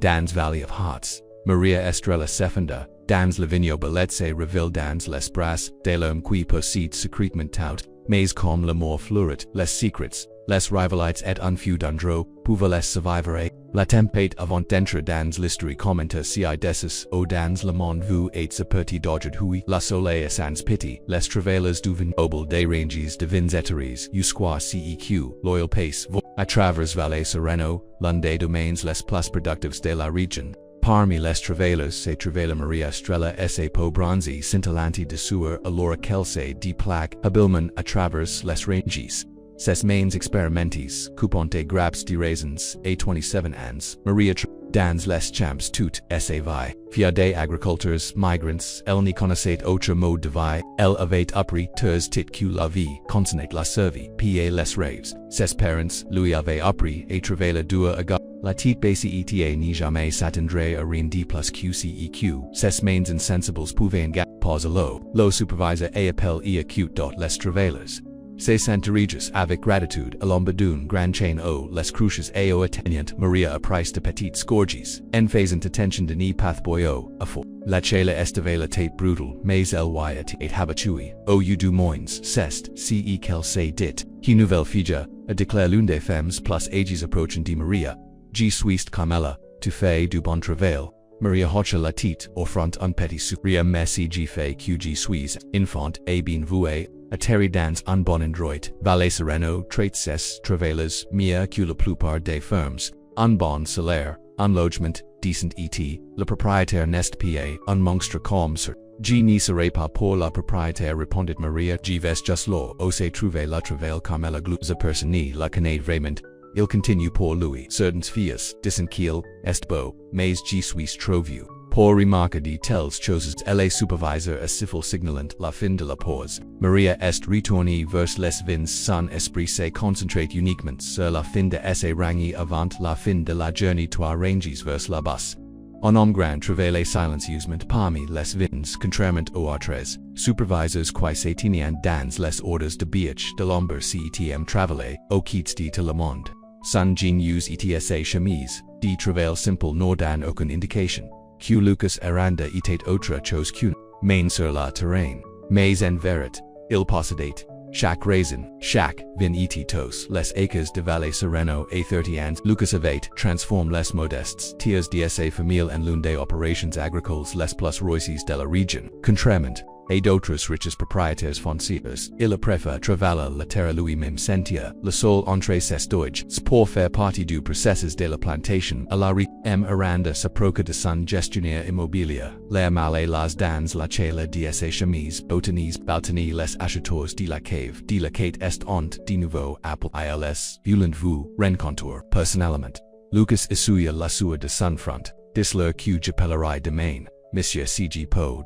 dans Valley of Hearts. Maria Estrella Sefanda, dans Lavinio Beletse Reville dans les bras de l'homme qui possède secrètement tout, mais comme l'amour fleurit les secrets, les rivalités et un feud undro, pouvaient les survivre. La tempête avant d'entrer dans l'histoire commenta si desus au dans le monde vous et ce petit dodged hui, la soleil sans pity, les travailleurs du vin obel des ranges de vins éteries, usqua ceq, loyal pace, à travers Valle Sereno, l'un des domaines les plus productifs de la région. Parmi les travailleurs se travailla Maria Estrella sa peau bronzée scintillante de sueur alors qu'elle se déplaque habilement à travers les ranges. Ses mains expérimentes, coupant des grappes de raisins, à 27 ans, Maria dans les champs tout sa vie, via des agriculteurs migrants, elle n'y connaissait autre mode de vie, elle avait appris tous tit que la vie, consonnait la survie, pa les rêves, ses parents lui avaient appris à travailler dur à gars. La petite BCETA ni jamais s'attendrait à rien de plus QCEQ, ses mains insensibles pouvaient pas lo supervisor et appel et acute les travailleurs. Se sentirigis avec gratitude à l'ombre d'une grande chaîne aux les cruches et aux atteignant Maria a price de petites scourges, en faisant attention de ni pathboyo, a fo. La chela esteve la tête brutal, mais elle et habitui, au du moins, cest, ce qu'elle se dit, qui nouvelle figure, a déclare l'une des femmes plus ages approachant de Maria, G suiste comme elle, tu fais du bon travail. Maria hocha la tête, offrant un petit sourire mais si G fait que G suis, infant et bien voué, a terri dans un bon endroit, Valle Sereno, traite ses travailleurs, mieux que la plupart des firmes, un bon salaire, un logement, decent et, le propriétaire n'est pas un monstre comme ça. G n'y serait pas pour la propriétaire répondit Maria, G vais just là, où se trouver la travail comme elle gluse personne la connaît vraiment. Il continue pour lui, certains filles, dicen qu'il est beau, mais G suis trop vieux. Pour remarquer de telles choses, elle supervisor a civil signalant la fin de la pause. Maria est retournée vers les vins, son esprit se concentrate uniquement sur la fin de sa rangie avant la fin de la journée trois ranges vers la basse. Un homme grand travaille silencieusement parmi les vins, contrairement aux autres supervisors qui se tenaient dans les ordres de biach de l'ombre CETM travailler au quitte de le monde. Son jean use ETSA chemise, de travail simple n'ordonne aucune indication. Q Lucas Aranda était autre chose qu'une, main sur la terrain, mais en vérité, il possédait, chaque raisin, chaque vin tos, les acres de Valle Sereno et 30 ans, Lucas avait transformé les modestes tiers de sa famille en l'une des opérations agricoles les plus réussies de la région, contrairement, et d'autres riches propriétaires fonciers, il préfère travailler la terre lui-même sentir, le sol entre ses doigts, pour faire partie du processus de la plantation à la rue, Aranda se procure de son gestionnaire immobilier, les malais las dans la chela de ses chemises, botanis, baltani les acheteurs de la quête est honte de nouveau apple ils, violent vous, rencontre, personnellement. Lucas essuya la sueur de son front, disler que j'appellerai demain. Monsieur C.G. Poe.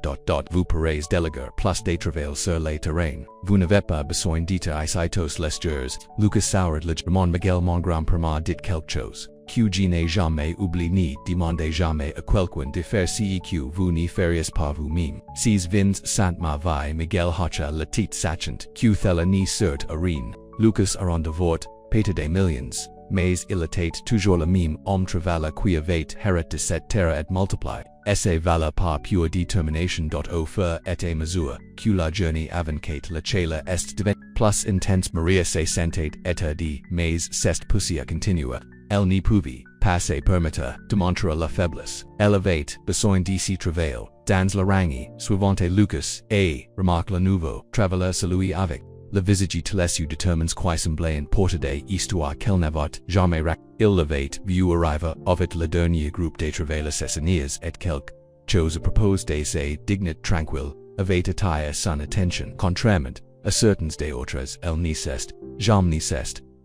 Vous pourrez déléguer plus de travail sur le terrain. Vous n'avez pas besoin d'être ici les jours. Lucas sourit légèrement Miguel mon grand-père dit quelque chose. Que je n'ai jamais oublié ni demandé jamais à quelqu'un de faire ce que vous ne feriez pas vous-même. Ces vins sont ma vie. Miguel hocha la tête sachant que thella ni sert à rien. Lucas a rendez-vous, payé des millions. Mais il était toujours le même homme travail qui avait hérité de cette terre et multiplié. Essa vala par pure détermination. Au fur et à mesure que la journée avançait la chela est devenue plus intense. Maria se sentait étourdie, mais cette poussière continua. Elle n'y pouvait pas se permettre de montrer la faiblesse. Elle avait besoin de se travail. Dans la rangie suivante Lucas et remarque le nouveau travailleur celui avec le visage télésu détermine qui semblait importer des histoires qu'elle n'avait jamais racontées. Il l'avait vu arriver avec le dernier groupe de travailleurs saisonniers et quelque chose à propos de ses dignités tranquilles avait attiré son attention. Contrairement à certains des autres, elle n'y ceste,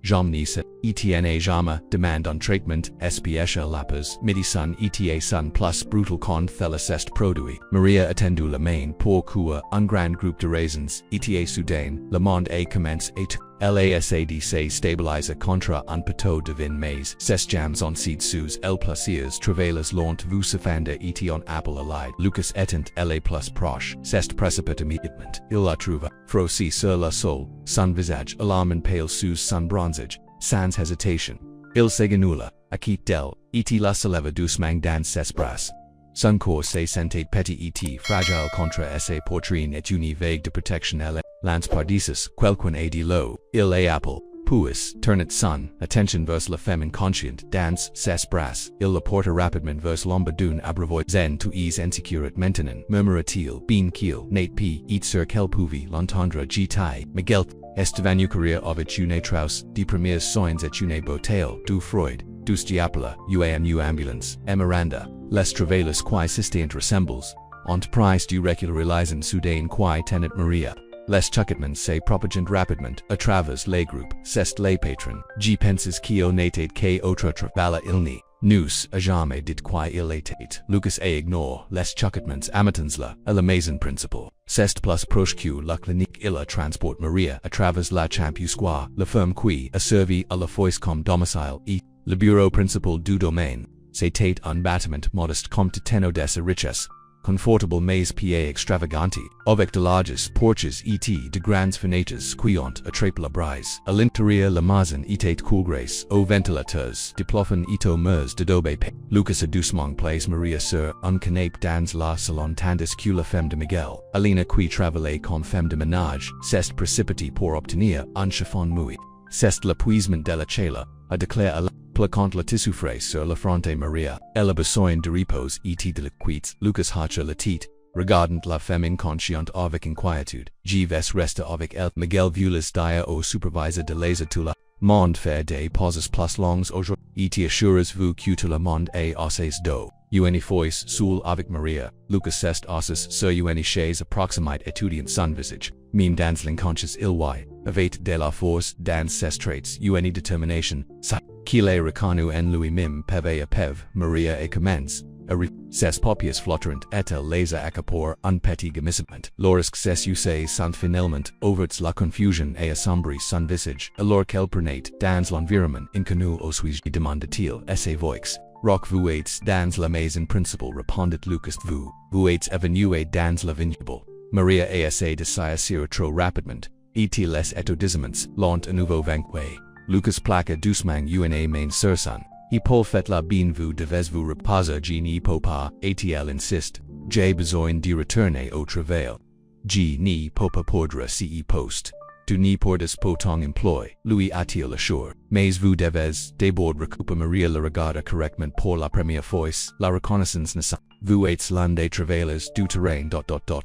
jamais jamais demande un traitement spécial lapis midi son eta son plus brutal con thélacest produit. Maria attendu la main pour que un grand groupe de raisins eta soudain, le monde a commencé à LASADC stabiliser contre un poteau de vin mais ses jams en seed sous el plaisirs travailleurs lont vous s'affanda et on apple allied. Lucas étant elle plus proche, c'est précipite immédiatement. Il la trouva, frossi sur la sol, son visage alarmant pale sous son bronzage, sans hésitation. Il seganula, acquit del, et la soleva doucement dans ses bras. Son corps se sentait petit et fragile contre ses poitrines et une vague de protection elle lance pardisus, quelqu'un a dit l'eau, il est apple. Puis, tournant son attention vers la femme inconsciente dans ses bras, il la porta rapidement vers l'ombre d'un abreuvoir zen to ease insécure maintenant, murmura-t-il, bien qu'il n'ait pu et sur quel pouvait l'entendre gitai, Miguel, est devenu courir avec une trousse, des premiers soins et une bouteille, du Freud, dus diapola, une ambulance, et Miranda, les travailleurs qui sistent ressembles, entreprise du regularisant soudain qui tenant Maria. Les chucketmans se propagent rapidement à travers les groupes, c'est les patrons, G penses qu'il n'était qu'autre travail il nous a jamais dit quoi il était. Lucas a ignore les chucketmans amatins à la maison principale. C'est plus proche que la clinique il a transport Maria à travers la champusquois, la firme qui a servi à la foisse comme domicile et le bureau principal du domaine. C'était un bâtiment modeste comme tenant de sa richesse. Confortable mais pas extravagante, avec de larges porches et de grandes fenêtres qui ont attrapé la brise. À l'intérieur la maison était coulgrace aux ventilateurs de plafond et aux murs d'adobe. Lucas a doucement place Maria sur un canapé dans la salon tandis que la femme de Miguel, Alina qui travaillait comme femme de ménage, s'est précipitée pour obtenir un chiffon mouillé. C'est l'épuisement de la chala, a déclaré à la plaquant le tissu frais sur la fronte Maria. Elle a besoin de repos et de liquides. Lucas hacha la tête, regardant la femme inconsciente avec inquiétude. Gives resta avec elle. Miguel voulut dire au superviseur de laser tout le monde faire des pauses plus longues aujourd'hui. Et assures-vous que tout le monde est à ses dos. Une fois seul avec Maria, Lucas est assis sur une chaise approximate étudiant son visage. Mine dans l'inconscience il y avait de la force dans ses traits. Une détermination. Qu'il est reconnu en lui-même peve à peve, Maria et commence. Ses paupières flottantes et les accapore un petit gémissement. Lorsque ses yeux sont finalement ouverts la confusion et assombrit son visage, alors qu'elle prenait dans l'environnement inconnu au sujet demanda-t-il à sa voix. Rock vous êtes dans la maison principale répondit Lucas vous êtes évanouie dans la vignoble. Maria a essayé de s'asseoir trop rapidement, et les étourdissements l'ont à nouveau vanqué. Lucas plaqua doucement une main sur son. Et pour fait la bien vous devez vous reposer je n'y peux pas, et elle insiste. J'ai besoin de retourner au travail. Je n'y peux pas perdre ce poste. Tu n'y portes pas ton emploi, lui a-t-il assuré. Mais vous devez d'abord recouper Maria le regarda correctement pour la première fois, la reconnaissance naissante. Vous êtes l'un des travailleurs du terrain.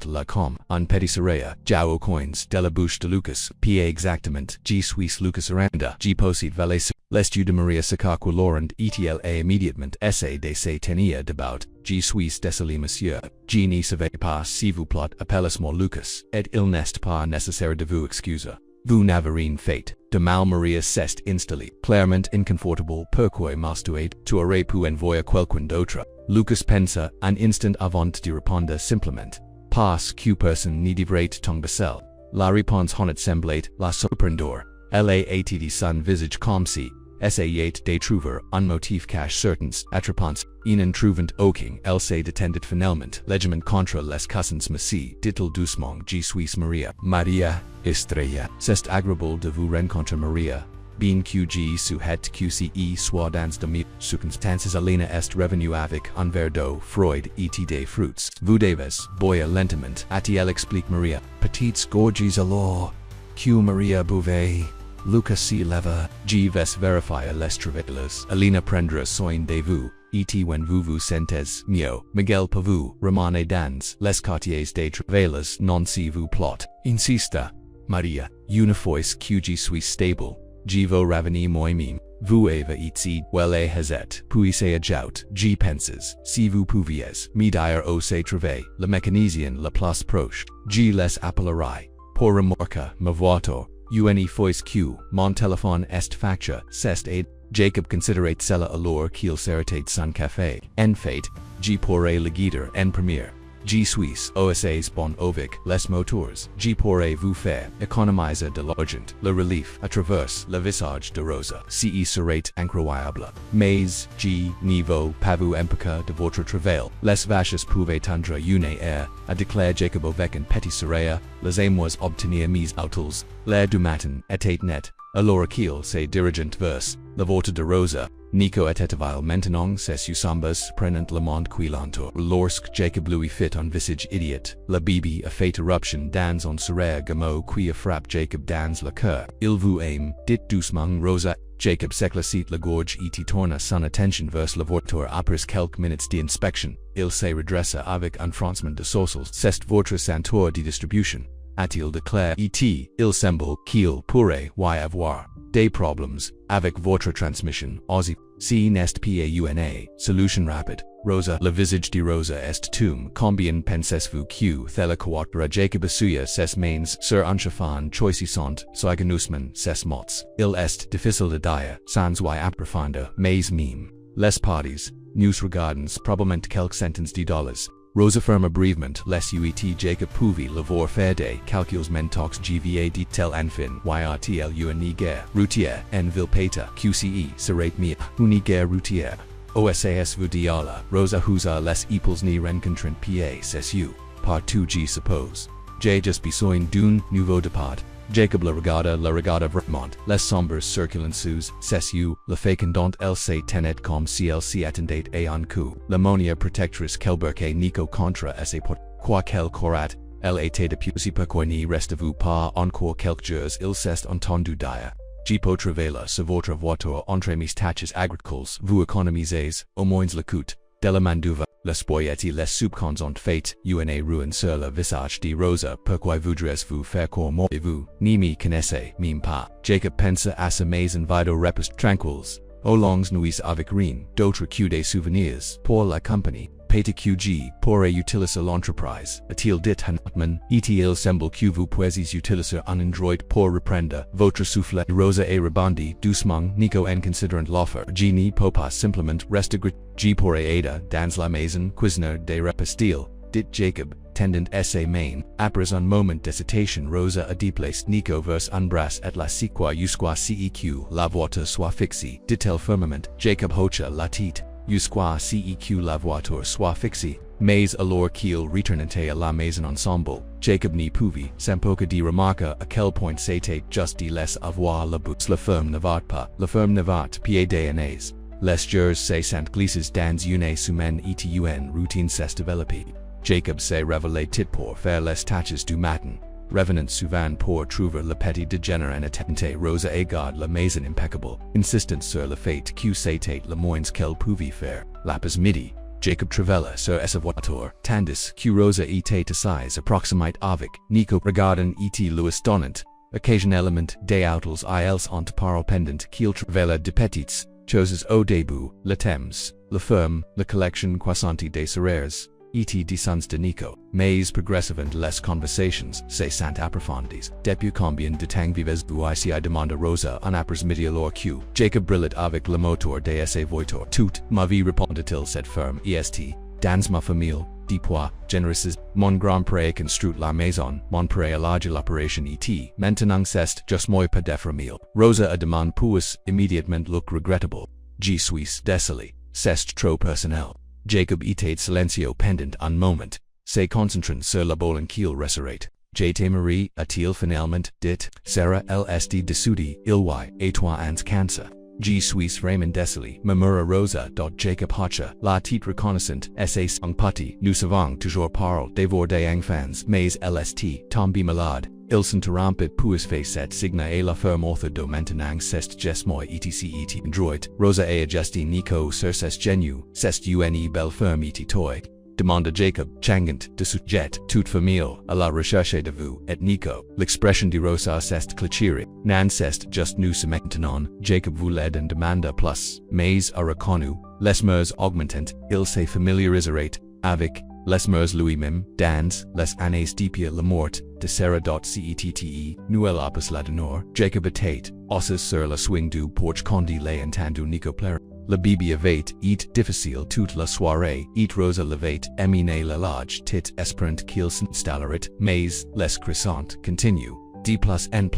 La com. Un petit sourire, jau coins de la bouche de Lucas. Pas exactement, je suis Lucas Aranda. Je possède valet les yeux de Maria s'accroquent Laurent et elle a immédiatement essayé de se tenir debout. Je suis désolé monsieur. Je ne savais pas si vous plaît appelez-moi Lucas, et il n'est pas nécessaire de vous excuser. Vous n'avez rien fait de mal. Maria s'est installée, clairement inconfortable. Pourquoi m'as-tu tu aurais pu envoyer quelqu'un d'autre? Lucas pensa un instant avant de répondre simplement. Parce que personne ne devrait tomber seul. La réponse honnête semblait la surprendre. Elle a été son visage comme si essayait de trouver un motif cache certain, attrapant, en trouvant aucun, elle se détendit finalement, légèrement contre les cousins Messi, dit-il doucement, je suis Maria. Maria, estrella. C'est agréable de vous rencontrer Maria. Bien que je souhaite que ce soit dans de mes circonstances. Alina est revenue avec un verre d'eau, Freud et des fruits. Vous devez boire lentement, a-t-elle explique Maria. Petites gorges alors, que Maria buvait. Lucas se leva, je vais vérifier les travailleurs. Alina prendra soin de vous, et when vous sentez mieux. Miguel pour vous, remaner dans les quartiers des travailleurs non si vous plot. Insista, Maria, une fois que je suis stable, je veux revenir moi-même. Vous avez été well et hazet, puis se ajoute, je penses, si vous pouviez me dire au se trouver, le mécanicien le plus proche, je les appellerai. Pour remorquer ma voiture. Une fois que mon téléphone est facture, c'est aide. Jacob considerait cela alors qu'il s'arrêtait son café. En fait, je pourrais le guider en première. Je suis aussi bon avec les moteurs. Je pourrais vous faire économiser de l'argent. Le relief à travers le visage de Rosa. Ce serait incroyable. Mais je ne veux pas vous empêcher de votre travail. Les vaches pouvaient tendre une heure, a déclaré Jacob avec un petit sourire. Les émois obtenir mes outils. L'air du matin était net. allora qu'il se dirigent vers la volta de Rosa, Nico etevile maintenant ses usambas prenant le monde quilantor. Lorsque Jacob lui fit un visage idiot, la bibi a fait éruption dans un sourire gameau qui a frappé Jacob dans le cœur. Il vous aime, dit doucement Rosa. Jacob s'éclaircit la gorge et tourna son attention vers le voiture après quelques minutes d'inspection. Il se redressa avec un froncement de sourcils. C'est votre ceinture de distribution, a-t-il déclaré. Il semble qu'il pourrait y avoir des problèmes avec votre transmission. Aussie. Si n'est pas une solution rapide. Rosa. Le visage de Rosa est tum. Combien pensez-vous que thela coopera Jacob assuya ses mains sur un chiffon choisissant soignusement ses mots. Il est difficile de dire sans y approfondir, mais meme. Les parties, nous regardons probablement quelques centaines de dollars. Rosa firma brièvement les uit Jacob pouvait l'avoir fait des calculs mentox gva de tel enfin yrtl une guerre routière en ville peta qce serait mieux une guerre routière. OSAS vous diala, Rosa husa les épaules ni rencontrant pa ses partout G suppose. J just besoin d'un nouveau départ. Jacob la regarda vraiment, les sombres circulances, ses la fécondante elle se tenait comme si elle s'y attendait et un coup. L'ammonia protectrice quelberque Nico contre esse pot, quoi qu'elle corat, elle était depuis pourquoi n'y restez-vous pas encore quelques jours il s'est entendu dire. G potrevela se votre voiture entre mes tâches agricoles, vous économisez, au moins le coût, de la manduva. Les spoyetti les subcons ont fait une ruine sur le visage de Rosa, pourquoi voudriez-vous faire corps mort et vous, ni me connaissez, même pas. Jacob pensa à sa maison vido repos tranquilles, aux longues nuits avec rien d'autre que des souvenirs, pour la compagnie. Peta QG pourrait utiliser l'entreprise, a-t-il dit Hanotman, il semble que vous puissiez utiliser un Android pour reprendre votre souffle. Rosa et rebondi doucement, Nico en considérant l'offre. G n'y peut pas simplement rester G pourrait aider dans la maison cuisiner des repas style, dit Jacob, tendant sa main. Après un moment d'hésitation Rosa a déplacé Nico vers un bras et la sequa jusqu'à ceq la voiture soit fixée, dit-elle fermement. Jacob hocha la tête. Jusqu'à ceq la voiture soit fixée, mais alors qu'il retournait à la maison ensemble, Jacob n'y pouvait s'empêcher de remarquer à quel point c'était juste de laisser avoir la bout. La ferme ne va pas, la ferme ne va pas des années. Les jours se sont glissés dans une semaine et une routine s'est développée. Jacob s'est réveillé tit pour faire les tâches du matin. Revenant souvent pour trouver le petit dégénère en attente. Rosa et garde la maison impeccable, insistant sur le fait que c'était le moins qu'elle pouvait faire. L'après midi, Jacob travailla sur sa voiture, tandis que Rosa était assise approximate avec Nico regardant et Louis donnant, occasionnellement des outils à elles ont par pendant qu'il travailla de petites choses au début, le thèmes, la ferme, la collection croissante des serrures, et des sons de Nico, mais progressivement les conversations se sont approfondies. Depuis combien de temps vivez-vous ici demanda Rosa en après midi alors que Jacob brillait avec le moteur de sa voiture. Toute ma vie répondit-il cette ferme est, dans ma famille, depuis généreuse, mon grand-père construit la maison, mon père élargit l'opération et maintenant c'est juste moi pas de famille. Rosa a demandé puis immédiatement look regrettable. Je suis désolé, c'est trop personnel. Jacob était silencieux pendant un moment, se concentrant sur la boule qu'il resserait. Je t'aimerais, a-t-il finalement dit, Sarah lst desudi il y et toi ans cancer. Je suis vraiment désolé, murmura Rosa. Jacob hocha la tête reconnaissante, sa sang pati, nous savons toujours parler devant des enfants, mais lst tombe malade. Il s'interrompit puis fait cette signe et la ferme autre de maintenant c'est just moi etc droit. Rosa a adjusté Nico sur ses genoux, c'est une belle ferme et toi. Demanda Jacob, changant de sujet, toute famille, à la recherche de vous, et Nico. L'expression de Rosa c'est clichérique. Nan c'est just nous maintenant, Jacob voulait en demanda plus, mais a reconnu, les mers augmentant, il se familiariserait avec les mers lui-même, dans les années depuis la mort de Sarah. Cette, nouvelle opus la d'honneur, Jacob était, assis sur le swing du porche quand il a entendu Nico pleurer. La bibi avait été difficile toute la soirée, et Rosa l'avait amené la large tit espérant qu'il s'installerait, mais les croissantes continuent. D+N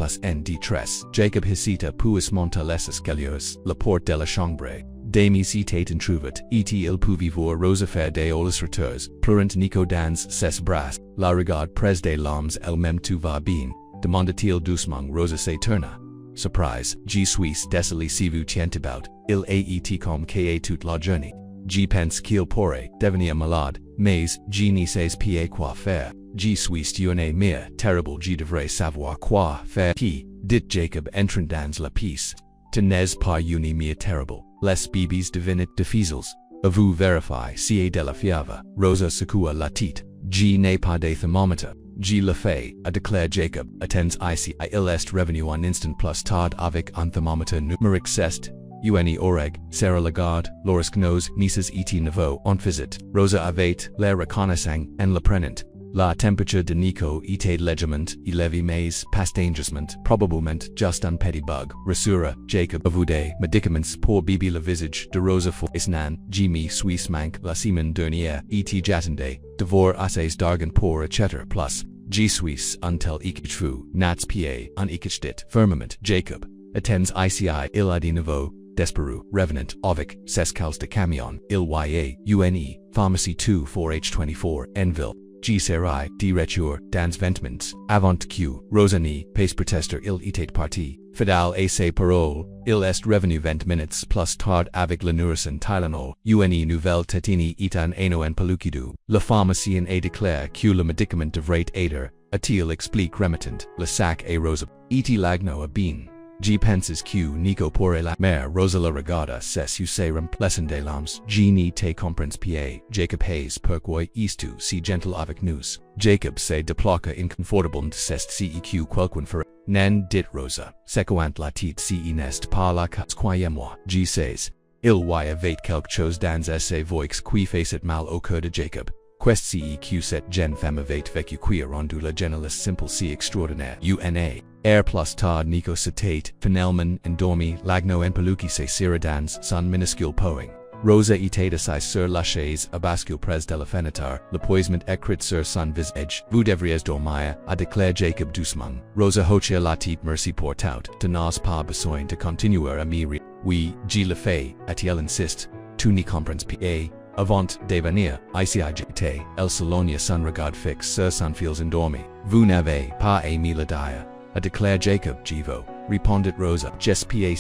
D3. Jacob hésita puis monta les escaliers, la porte de la chambre. Demis était introuvert, et il pouvait voir Rosa faire des retours, pleurant Nico dans ses bras. La regarde près des larmes elle-même tout va bien, demanda-t-il doucement. Rosa se tourna. surprise, G suis désolé si vous tiens about, il aet comme ka toute la journée. G pense qu'il pourrait devenir malade, mais G ne sait pas quoi faire. G suis une mère terrible, G devrait savoir quoi faire. P. Dit Jacob entrant dans la pièce. Tu n'es pas une mère terrible, les bébés devinent difficiles. À vous vérifier si est de la fièvre. Rosa secoua la tête. G n'est pas de thermomètre. G le fait, a déclaré Jacob. Attends ici, il est revenu un instant plus tard avec un thermomètre numérique cest. Une oreg, Sarah Lagarde, Loris Knows, Nices et Nouveau, en visite. Rosa avait la reconnaissance en la prenant. La température de Nico était légèrement élevée mais pas dangereusement, probablement juste un petit bug. Rassura, Jacob avouait médicaments pour bébé le visage de Rosa for isnan, Jimmy suis manque la semaine dernière, et j'attendais, devor assez d'argent pour etc. plus, G suis until ich fou, nats pa, un ich dit, firmament, Jacob. Attends ici il a de nouveau, Desperu, Revenant, avec, Sescals de Camion, il une, Pharmacie 2 4H24, Enville. G serai, de retour, dans vêtements, avant Q, Rosani, pace protester il était parti, fidèle à ses paroles, il est revenu 20 minutes plus tard avec le nourrisson Tylenol, une nouvelle tétine et un ano en peluquidou. Le pharmacien a déclaré que le médicament devrait aider, a-t-il explique remettant, le sac à Rosa, et lagno a bien. G penses que Nico pourrait la mère Rosa la regarda ses userum plesson de l'âmes. G ni te comprends pa, Jacob Hayes pourquoi istu si gentle avec nous. Jacob se déplaca inconfortable de cest ceq quelqu'un for nan dit Rosa, secoant la tête si n'est pas la cas moi. G says, il y avait quelque chose dans ses voix qui faisait mal au cœur de Jacob. Quest ceq cette jeune femme avait vécu qui rendu la journaliste simple si extraordinaire. Una. Air plus tard Nico citate, finalement endormi, lagno en peluki se dans son minuscule poing. Rosa était assise sur la chaise à bascule près de la fenêtre, le poisement écrit sur son visage. Vous devriez dormir, a déclaré Jacob doucement. Rosa hocha la tête merci pour tout, tu n'as pas besoin de continuer à me rire. Oui, G le fait, a-t-il insiste, tu n'y comprends pas. Avant de venir, ici j'étais, el salonia son regard fixe sur son fils endormi. Vous n'avez pas aimé la dia. A déclaré Jacob, Jivo, répondit Rosa, j'espère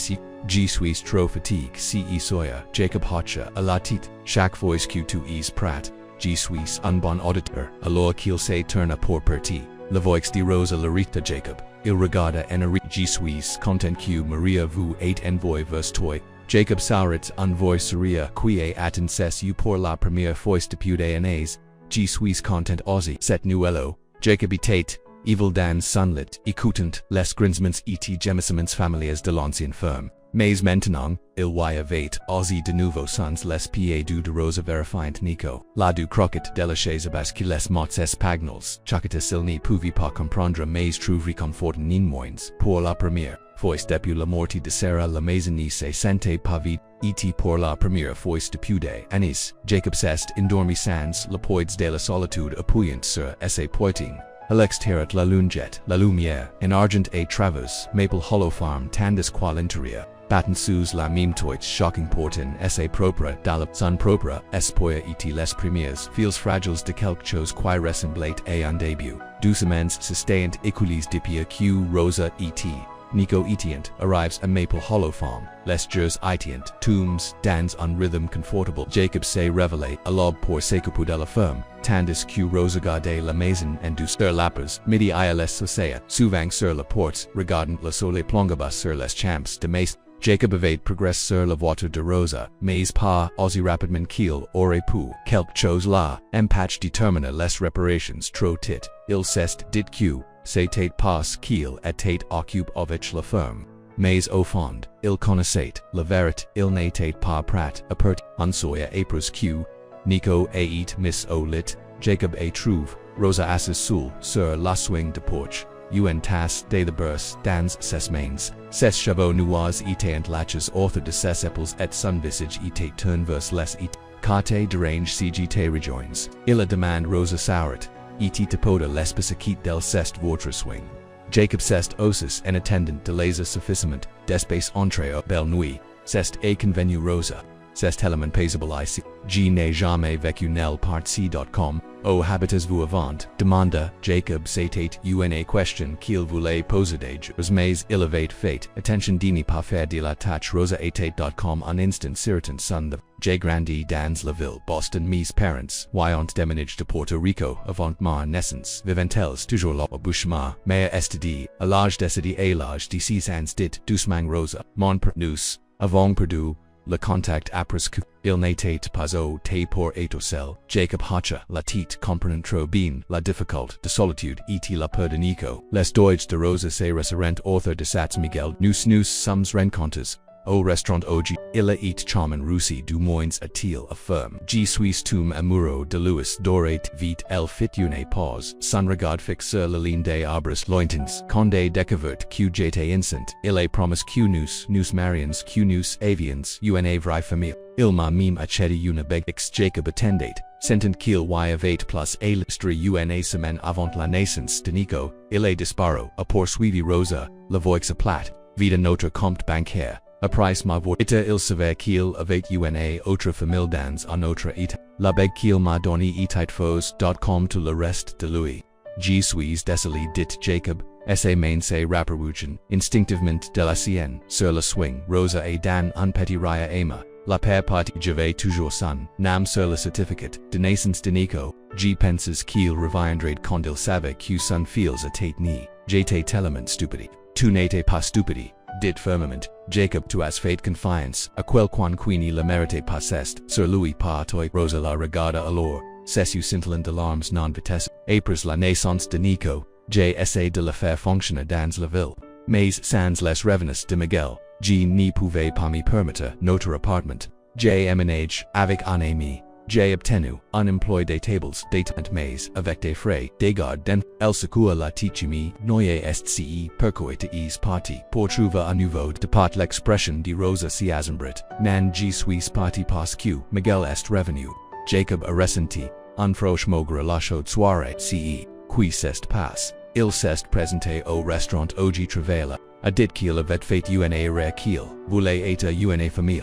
G suis trop fatigue si soya, Jacob Hotcha, a la tête, chaque fois que tu es prat, G suis un bon auditeur, alors qu'il se tourne pour partie, la voix de Rosa l'irrita Jacob, il regarda en arrière, G suis content que Maria vous ait envoyé vos toy, Jacob saurit un voix sourire qui attendait you pour la première fois depuis des années, G suis content aussi, cette nuello, Jacob était, evil dans sunlit, écoutant les grincements et gémissements familiers de l'ancien ferme. Mais maintenant, il y avait aussi de nouveaux sons les pieds de Rosa verifiant Nico. La du croquet de la chaise parce que les mots espagnol's, chacatis il ne pouvait pas comprendre mais trouve réconfort en moins. Pour la première fois depuis la mort de Sarah la maison ne se sentait pas vide, et pour la première fois depuis des années, Jacob s'est endormi sans le poids de la solitude appuyant sur ses poitrines. À l'extérieur la lungette, la lumière, en argent et travers, Maple Hollow Farm tandis qual l'intérieur, batten sous la même toit shocking porten esse propre dans son propre espoir et les premiers fils fragiles de quelque chose qui ressemblait à un début. Doucement sustained éculis depuis que Rosa et Nico Etient arrives à Maple Hollow Farm, les jours Etient, tombs, dans un rhythm confortable. Jacob se révélait à l'aube pour s'occuper de la ferme, tandis que Rosa gardait la maison en douce sur l'appers, midi ils s'asseyait, souvent sur la porte, regardant le soleil plongaba sur les champs de maïs. Jacob avait progressé sur la voiture de Rosa, mais pas aussi rapidement qu'il aurait pu. Quelque chose là, empatch détermina les réparations trop tit. Il s'est dit que c'était pas qu'il était occupé avec la ferme. Mais au fond, il connaissait la vérité, il n'était pas prêt à partir. En soya après que Nico ait mis au lit, Jacob a trouvé Rosa assise seule sur la swing de porche. Une tasse de la bourse dans ses mains, ses cheveux noirs étaient laches autour de ses épaules et son visage était tourné vers les et Kate derange si te rejoins. Il a demandé Rosa saurit, et te poda l'espace del cest votre swing. Jacob cest osis en attendant de les suffisamment d'espace entre belle nuit, cest a convenu Rosa. c'est element paisible ici. Je n'ai jamais vécu nel parti.com. O habites vous avant, demandé, Jacob c'était une question qu'il voulait poser mais il avait fait, attention de pas faire de la tâche rosa était.com un instant certain son de, j'ai grandi dans la ville, Boston mes parents, ont déménagé de Puerto Rico avant ma naissance, vivent-elles toujours là au bouchement, mais est à l'âge décidé à l'âge de 6 ans dit doucement rosa, mon nous, avant perdu, le contact après que il n'était pas au te pour être seul. Jacob Hacha, la tite comprenant trop bien la difficulté de solitude et la peur de Nico. Les Deutsch de Rosa se referent author de Sats Miguel nous sommes rencontres. Au restaurant OG, il est charmant Russie du moins a-t-il affirme. Je suis tout amoureux de Louis Doré vite elle fit une pause, son regard fixe sur la ligne des arbres lointains, quand découvert que j'étais instant, il est promis que nous marions que nous avions une vraie famille. Il m'a même acheté une beg ex Jacob attendait, sentant qu'il y avait plus à l'histoire une semaine avant la naissance de Nico, il est disparu, a poursuivi Rosa, la voix plate, vide notre compte bancaire. Après ma voix, il savait qu'il avait une autre famille dans un autre état. La beg qu'il m'a donné était fausse.com tout le reste de lui. Je suis désolé dit Jacob, essaie main se rapprochen, instinctivement de la sienne, sur le swing, Rosa et dan un petit raya Emma. La paire partie j'avais toujours son nam sur le certificat de naissance de Nico. Je penses qu'il reviendrait quand il savait que son fils était né. J'étais tellement stupide. Tu n'étais pas stupide. Dit firmament, Jacob tu as fait confiance, à quelqu'un qui ne le méritait pas est, sur lui pas toi. Rosa la regarda alors, ses yeux scintillants d'alarmes non vitesse. Après la naissance de Nico, j'ai essayé de le faire fonctionner dans la ville. Mais sans les revenus de Miguel, je ne pouvais pas me permettre notre appartement. J'ai emménagé avec un ami. J'ai obtenu un emploi des tables d'état mais avec des frais de garde den. Elle secoua la tichimi noye stce pourquoi es parti pour trouver à nouveau de part l'expression de Rosa si assombrit. Nan je suis parti parce que Miguel est revenu. Jacob a ressenti un franchement la chaude soirée ce qui s'est passe. Il s'est présenté au restaurant OG Trevela, a dit qu'il avait fait une rare qu'il voulait être une famille.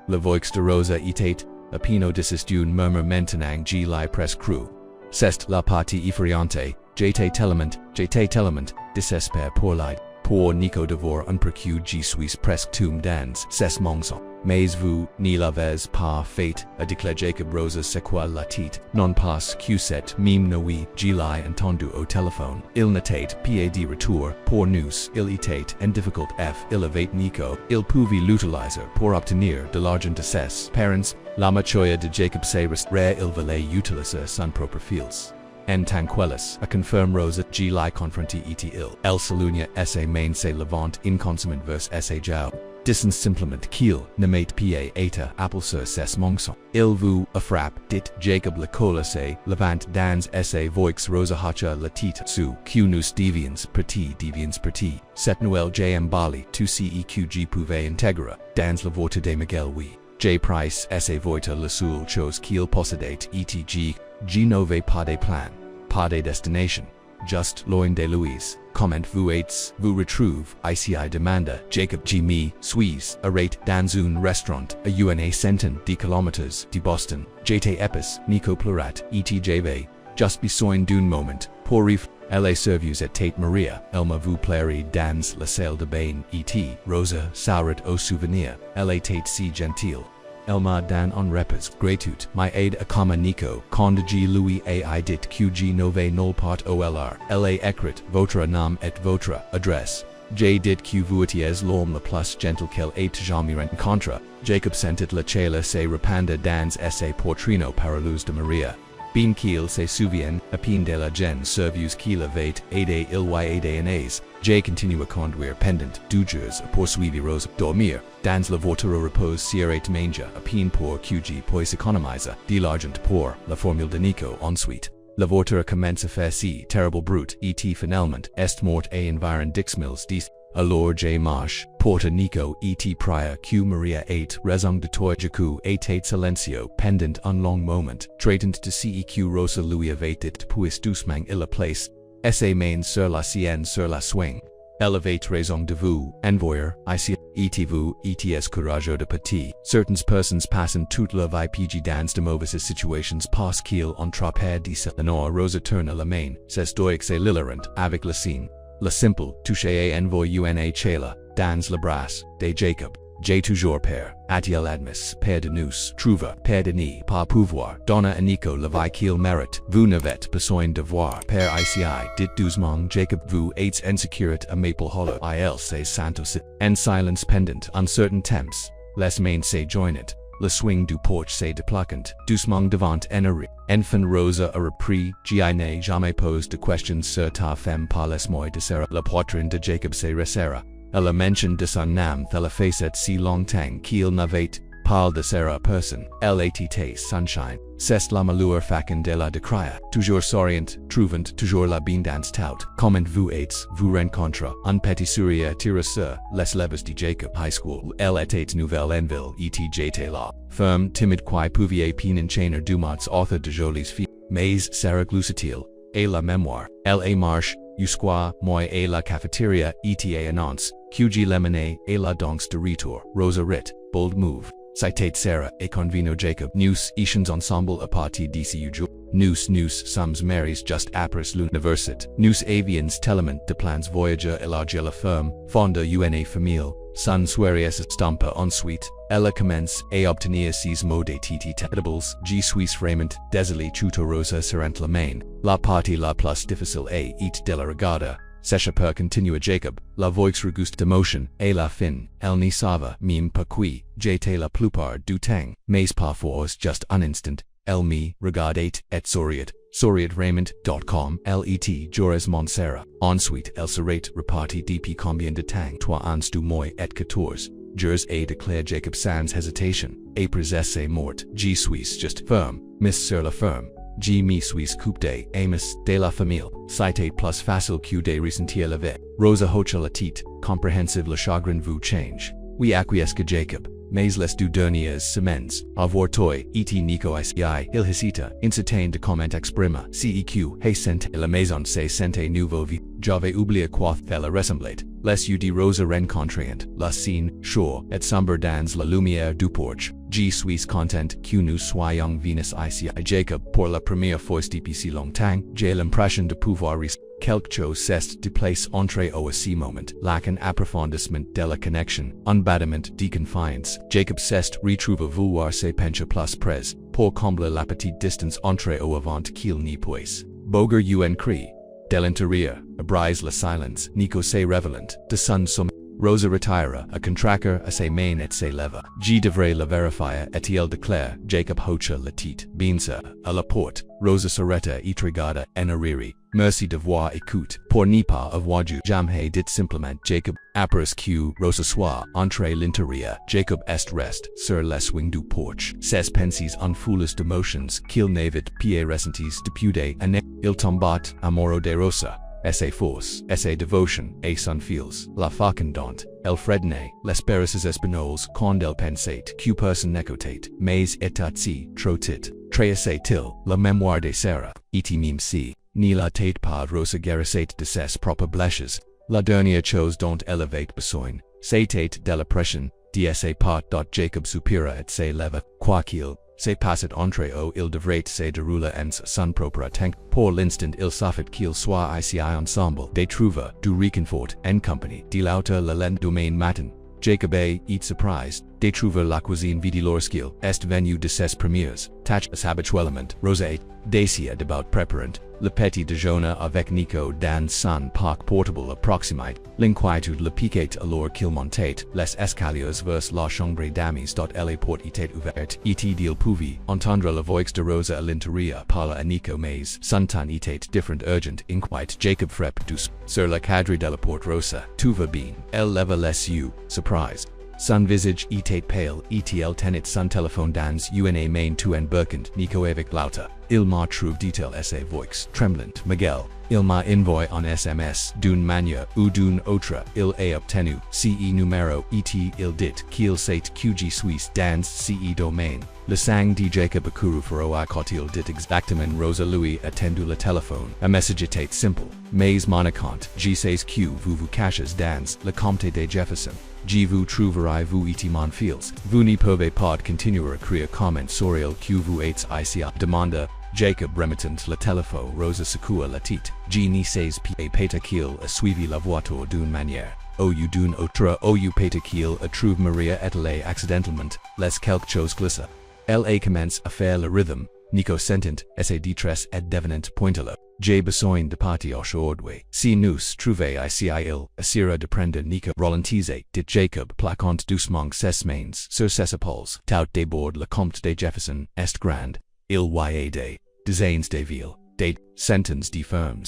La voix de Rosa était a pino desistune murmure maintenant G li press crew. C'est la partie effrayante, j'étais tellement, désespère pour l'aide. Pour Nico devor un percu je suis presque tout dans ses monsons. Mais vous ne l'avez pas fait, a déclaré Jacob Rosa c'est quoi la tite, non pas que cette même nuit, je l'ai entendu au téléphone. Il n'était pas de retour, pour nous, il était en difficult f, il avait Nico, il pouvait l'utiliser pour obtenir de l'argent de ses parents. La machoya de Jacob se rare il voulait utiliser son propre fils. En tanquelis, a confirme Rosa je l'ai confronté et il. El salunia esse main se levant inconsommant vers esse jau. Distance simplement qu'il ne mate pa eta apple sur ses mongson. Il vous a frappe, dit Jacob le cola se levant dans esse voix Rosa hacha la tite su que nous deviens parti. Cette nouvelle jm bali tu ceq pouvait intégrer dans la vote de Miguel oui. J. Price esse voita le seul chose qu'il possédait etc. Je n'avais pas de plan, pas de destination, juste loin de Louise. Comment vous êtes, vous retrouve, ici demanda Jacob je me suis arrêté dans un restaurant à une centaine de kilomètres de Boston. J'étais épais, Nico pleurat, et j'avais just besoin d'un moment pour rif. Elle servus et Tate Maria, Elma vous plairait dans la salle de bain et Rosa saurait au souvenir, elle était si gentille. Elma dan en repas gratuit, my aide a comma Nico, quand je lui ai dit que je n'avais nulle part olr, elle écrit votre nom et votre adresse. J'ai dit que vous étiez l'homme le plus gentil qu'elle ait jamais rencontré. Jacob sentit la chela se répandre dans esse portrino paralus de Maria. Bien qu'il se souvienne à peine de la gen servus qu'il avait aidé il y aidé en J continue à conduire pendant 2 jours à poursuivre Rosa dormir. Dans la voiture repose serait manger à peine pour que je puisse économiser de l'argent pour la formule de Nico ensuite. La voiture commence à faire si terrible brute et finalement est morte à environ 10 milles d'ici. Alors J marche, porta Nico et prior que Maria ait raison de toi jacu était silencio pendant un long moment, traitant de ceq Rosa lui avait dit puis doucement il la place, esse main sur la sienne sur la swing. Elle avec raison de vous, envoyer, ici, vous, ets courage de petit. Certaines personnes passent toute leur vie pg dans de mauvaises situations parce qu'ils ont trop peur de se lenore Rosa tourne la main, c'est doix et l'hilarant, avec la scène. Le simple, touché et envoie una chela, dans le bras, de Jacob. J'ai toujours peur, a-t-il admis, père de nous, trouve, père de ni, pas pouvoir, donna a Nico la vie qu'il mérite, vous n'avez besoin de voir, père ici, dit doucement Jacob vous êtes insécurite à Maple Hollow, il c'est santos, en silence pendant, uncertain temps, les mains se joignent, le swing du porche se déplaquant, doucement devant Henry. Enfant Rosa a repris, n'ai jamais posé de questions sur ta femme par les mots de Sarah, la poitrine de Jacob se resserra. Elle a mention de son nom de la facette si longtemps qu'il n'avait pas de Sarah personne. Elle était sunshine. C'est la malheur facon de la décrire. Toujours souriante, trouvant toujours la bindance tout. Comment vous êtes, vous rencontre, un petit sourire tira sur les lèvres de Jacob High School. Elle était nouvelle en ville, j'étais là. Ferme, timide qui pouvait enchaîner du mots author de jolies filles. Mais Sarah gloussait-il. Et la mémoire. Elle est marche. Usqua, moi et la cafeteria, eta annonce, QG lemonade et la danse de retour, Rosa Rit, bold move, citate Sarah et convino Jacob, nous étions ensemble à partir d'ici jour, nous sommes mariés juste après l'université, nous avions tellement de plans voyager élargir la ferme, fonder une famille, son soirée stampa ensuite, elle commence à obtenir ses mots de tt tables, G suis vraiment désolé chuto Rosa serant la main, la partie la plus difficile est de la regarder, c'est per continua Jacob, la voix robuste d'émotion, et la fin, elle n'y savait même pas qui, j'étais la plupart du temps, mais parfois juste un instant, elle me regardait et souriait. Raymond.com, let jures Montserrat. Ensuite, elle serait repartie depuis combien de temps toi ans du mois et 14. Jures et declare Jacob sans hésitation. Après c'est mort. Je suis juste ferme, miss sur la ferme. Je me suis coupé, amos de la famille. C'était plus facile que de ressentir la vie. Rosa hocha la tête, comprehensive le chagrin vous change. Oui acquiesce Jacob. Mais les deux dernières semaines, avoir toi, et Nico ici, il hésita, incertain de comment exprimer, ceq, hey sent, la maison se sente nouveau vie, j'avais oublié quoi elle ressemblait, les yeux de Rosa rencontrant, la scène, chaud, et sombre dans la lumière du porche, je suis content que nous soyons venus ici, Jacob, pour la première fois depuis si longtemps, j'ai l'impression de pouvoir quelque chose s'est de place entre au ce moment, lac un approfondissement de la connexion, un battement de confiance. Jacob s'est retrouve vouloir se pencher plus près, pour combler la petite distance entre au avant qu'il n'y puisse. Boger un cri. De l'intérieur, abrise la silence, Nico se révélant, de son sommet. Rosa retira, a contractor à ses mains et ses lèvres. Je devrais la vérifier et il déclare, Jacob hocha la tête. Binsa, à la porte, Rosa s'arrêta et regarda en arrière. Merci d'avoir écouté. Pour n'y pas avoir du jamais dit simplement Jacob. Après que Rosa soit entre l'intérieur, Jacob est reste sur la swing du porche. Ses pensées en foulées d'émotions qu'il n'avait pas ressenties depuis des années. Il tombat amoureux de Rosa. Essa force, essa devotion, et son fils, la facondante, elle frednait, l'espérances espagnoles quand elle pensait que personne n'écoutait, mais état si, trop tit, trahissait-il, la mémoire de Sarah, et même si, ni la tête pas Rosa guérissait de ses propres blessures, la dernière chose dont elle avait besoin, c'était de la pression, d'essa part dot Jacob soupira et se leva, quoiqu'il, se passait entre eux il devrait se dérouler en son propre temps. Pour l'instant il suffit qu'il soit ici ensemble, de trouver du réconfort en compagnie de l'autre le lendemain matin. Jacob est surprised de trouver la cuisine vide lorsqu'il est venu de ses premières tâches habituellement. Rosa décia d'abord préparant le petit déjeuner avec Nico dans son parc portable approximate. L'inquiétude le piquait alors qu'il montait les escaliers vers la chambre d'amis dont la porte était ouverte et il pouvait entendre la voix de Rosa à l'intérieur parler à Nico mais son ton était différent urgent inquiet. Jacob frappe douce sur le cadre de la porte. Rosa, tout va bien. Elle leva les yeux, surprise. Sun visage etate pale etl tenit sun telephone dans una main tu en berkend Nico avec lauter. Ilma trouve detail essay voix tremblant Miguel. Ilma envoy en SMS d'une manière ou d'une autre il a obtenu ce numéro et il dit qu'il sait qg suisse dans ce domaine. Le sang de Jacob Akuru fero a il dit exactement Rosa Louis attendu le téléphone. A message était simple. Mais monacant, G sais que vous caches dans le comté de Jefferson. G vous trouverez vous et mon fields. Vous ne pouvez pas continuer à créer comment sur il que vous êtes ici demandé. Jacob remittent le téléphone Rosa secoua la tête. G ne sais pas qu'il a suivi la voiture d'une manière. Ou d'une autre ou peta qu'il a trouvé Maria et accidentellement, les quelque chose glissa. Elle a commence à faire le rythme. Nico sentent sa détresse et devenant pointella. J'ai besoin de partir aujourd'hui. Si nous trouvez ici il essaiera de prendre Nico ralentise, dit Jacob plaquant doucement ses mains sur ses épaules. Tout débord le comte de Jefferson est grand. Il y a des de ville, des sentence de fermes.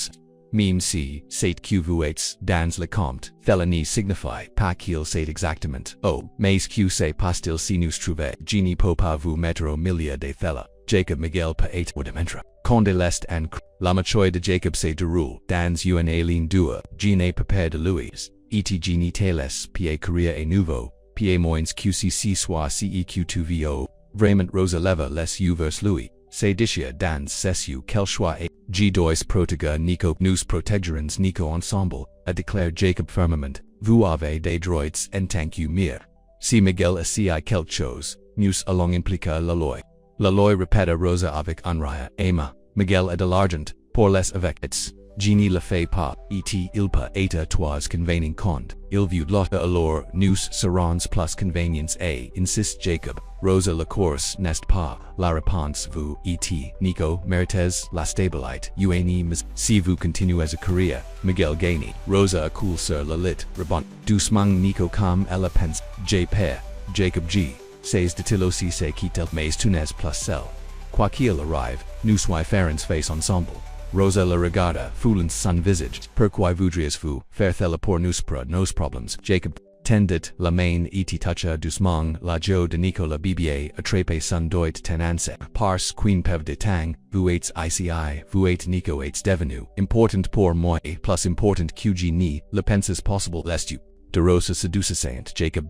Même si c'est que vous êtes dans le comte, cela ne signifie pas qu'il sait exactement. Oh, mais que c'est pas-il si nous trouvez. Je ne peux pas vous mettre au milieu de cela. Jacob Miguel peut être ordamentre. Quand il est en la machoy de Jacob se déroule dans une ligne dure, je n'ai pas peur de lui. Et je ne te laisse pas courir à nouveau, pas moins que si soit que tu vo. Vraiment Rosa leva les yeux vers lui. C'est déchire dans ses yeux quel choix est. G dois protéger Nico. Nous protégerons Nico ensemble, a déclaré Jacob fermement. Vous avez des droits en tant que mire. Si Miguel a quelque chose, nous allons impliquer la loi. La loi répète Rosa avec enraya. Emma, Miguel est de l'argent, pour les avec its. Je ne le fais pas, et il peut être toi convenient quand. Il veut l'autre alors, nous serons plus convenience a, insiste Jacob. Rosa la course n'est pas, la réponse vous, et Nico, méritez la stabilité, mais si vous continuez à courir, Miguel gagne. Rosa accoule sur le lit, rebond. Doucement Nico comme elle pense. J père, Jacob G. Says de til aussi se quitte mais tu n'es plus seul. Quoi qu'il arrive, nous ferons face ensemble. Rosa le regarda, foulant son visage. Pourquoi voudriez-vous faire cela pour nos problèmes? Jacob tendit la main et toucha doucement la joue de Nico le bébé attrapé son doigt tenance. Parce qu'une peve de tang, vous êtes ici, vous êtes Nico êtes devenu. Important pour moi, plus important que je ne le penses possible l'est-tu. De Rosa seduisante Jacob ...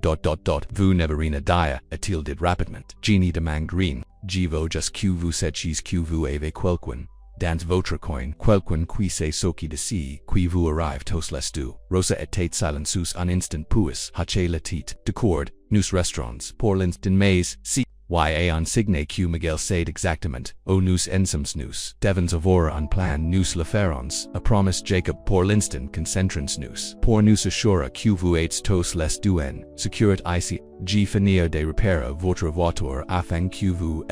Vous n'avez rien dire, a-t-il dit rapidement. Je ne demande rien, je veux juste que vous sachiez que vous avez quelqu'un. Dans votre coin, quelqu'un qui sait ce qui de si, qui vous arrive tous les deux. Rosa était silencieuse un instant puis haché la tête. D'accord, nous restaurants, pour l'instant mais, si, y a un signe que Miguel sait exactement, o nous ensemble nous, devons avoir un plan nous le ferons, a promise Jacob pour l'instant concentrons nous, pour nous assurer que vous êtes tous les deux en, sécurité ici, je finir de repérer votre voiture afin que vous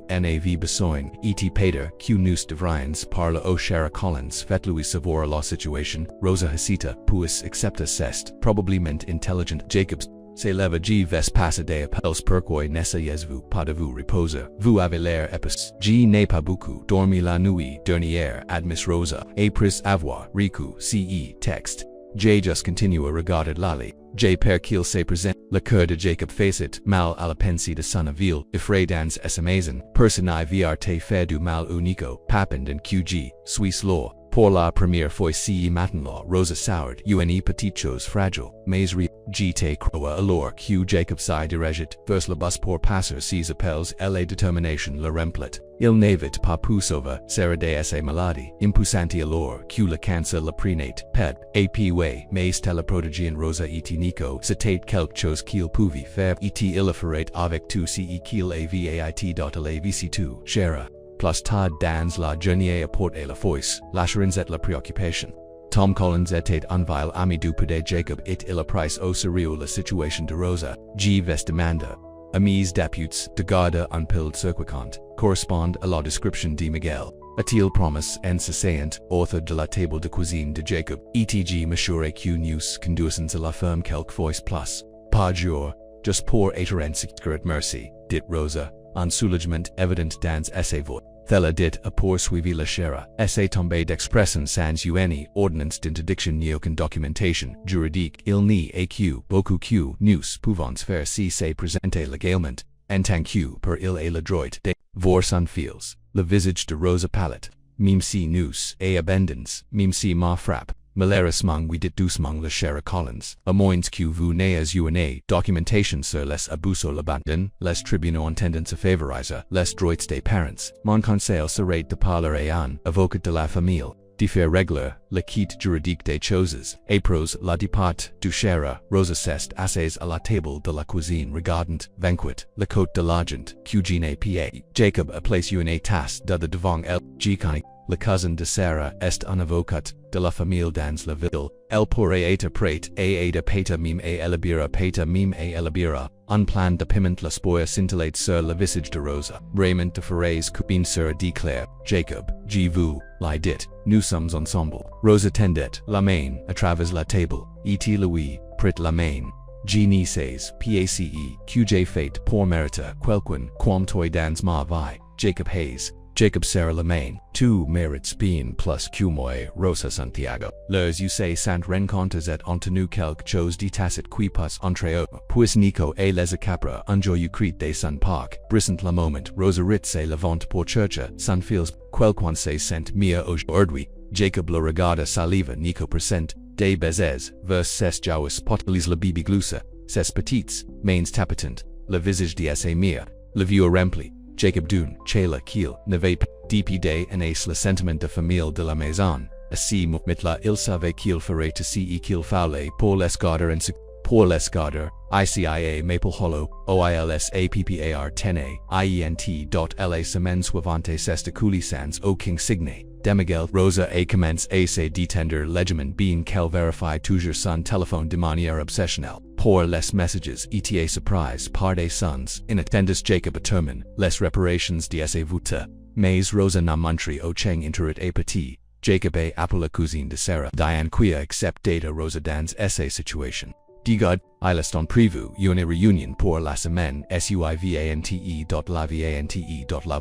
n'avez besoin, et Peter, que nous devrions parler au cher Collins, faites-lui savoir la situation, Rosa hésita, puis accepta c'est, probablement intelligent, Jacob's. C'est leva G ves passer des appels pourquoi n'essayez-vous pas de vous reposer. Vous avez l'air épais. G n'ai pas beaucoup dormi la nuit dernière, admis Rosa. Après avoir recu ce texte. J just continue à regarder Lali. J per qu'il se présente. Le cœur de Jacob facet mal à la pensée de son ville. Effray dans sa maison. Personne vrt fait du mal unico. Papend en QG. Suisse law. Pour la première fois ce matin-là, Rosa soured une petite chose fragile, mais te croit alors que Jacob s'y dirigeait vers le bus pour passer ses appels et la détermination le remplit. Il n'avait pas pu sauver Sarah de sa maladie, impuissante alors que le cancer le prenait, ped, apwa, mais teleprotegeant Rosa et Nico, c'était quelque chose qu'il pouvait faire et il le ferait avec tout ce qu'il avait la VC2, chera. Plus tard dans la journée apporte la force, l'assurance et la préoccupation. Tom Collins était un vil ami du de Jacob et il apprécie au sérieux la situation de Rosa. G ves demanda. Amis d'apputes de garde un pile circuitante, correspond à la description de Miguel. A-t-il promis incessant, author de la table de cuisine de Jacob, etc. m'assurer que nous conduisons à la ferme quelque fois plus. Pas jour, juste pour être en sécurité merci, dit Rosa. Un soulagement évident dans sa voix. Thella dit a pour suivi la chera. Essai tombé d'expression sans une ordonnance d'interdiction néaucune documentation juridique. Il n'y a que beaucoup que nous pouvons faire si c'est présenté légalement. En tant que per il et le droit de voir son fils. Le visage de Rosa palette. Même si nous et abandons, même si ma frappe. Malheureusement we dit doucement la chère Collins. A moins que vous n'ayez une documentation sur les abusos l'abandon, les tribunaux entendants se favoriser, les droits des parents. Mon conseil serait de parler à un avocat de la famille, de faire régler le kit juridique des choses. Apros la départ du chère Rosa s'est assise à la table de la cuisine regardant banquet, la côte de l'argent, cuisine pa. Jacob a placé une tasse de devant elle, Gicani. La cousin de Sarah est un avocat de la famille dans la ville. Elle pourrait être prête à aider pata mime et elabira, un plan de piment la spoir scintillate sur le visage de Rosa. Raymond de Ferraise coupine sur déclare, Jacob, je vous l'ai dit, nous sommes ensemble. Rosa tendait la main à travers la table, et Louis prit la main. Je ne sais pace que j'ai fait pour mériter quelqu'un quam toi dans ma vie. Jacob Hayes. Jacob serra la main. Tu mérites bien plus que moi, Rosa Santiago. Leurs usés sant rencontres et entenu quelque chose de tacite qui passe entre eux. Puis Nico et les capra enjoy crit de son parc. Brissant la moment, Rosa rit se levant pour chercher son fils. Quelqu'un se sent mia aujourd'hui. Jacob le regarda saliva. Nico present des baisers vers ses joues potlis la bibi glusa. Ses petites mains tapetant. Le visage de sa mia. Le vieux rempli. Jacob Dune, Chela Kiel, Neve DPD and Ace le sentiment de famille de la maison, ainsi mitla il savait qu'il ferait ci qu'il fallait pour les garder and pour les garder, ICIA Maple Hollow, OILSAPPAR 10A, IENT.LA semaine suivante sesta coulissans au King Signe. Demigel Rosa a commence à se détendre légitimement bien qu'elle vérifie toujours son téléphone de manière obsessionnelle. Pour les messages eta surprise par des sons, in attendance Jacob determine les reparations de sa voûte. Mais Rosa n'a montré au cheng interit a petit. Jacob a appelé la cousine de Sarah Diane qui accepte data Rosa dans sa situation. Digod, il est en prévu une réunion pour la semaine suivante.lavante.la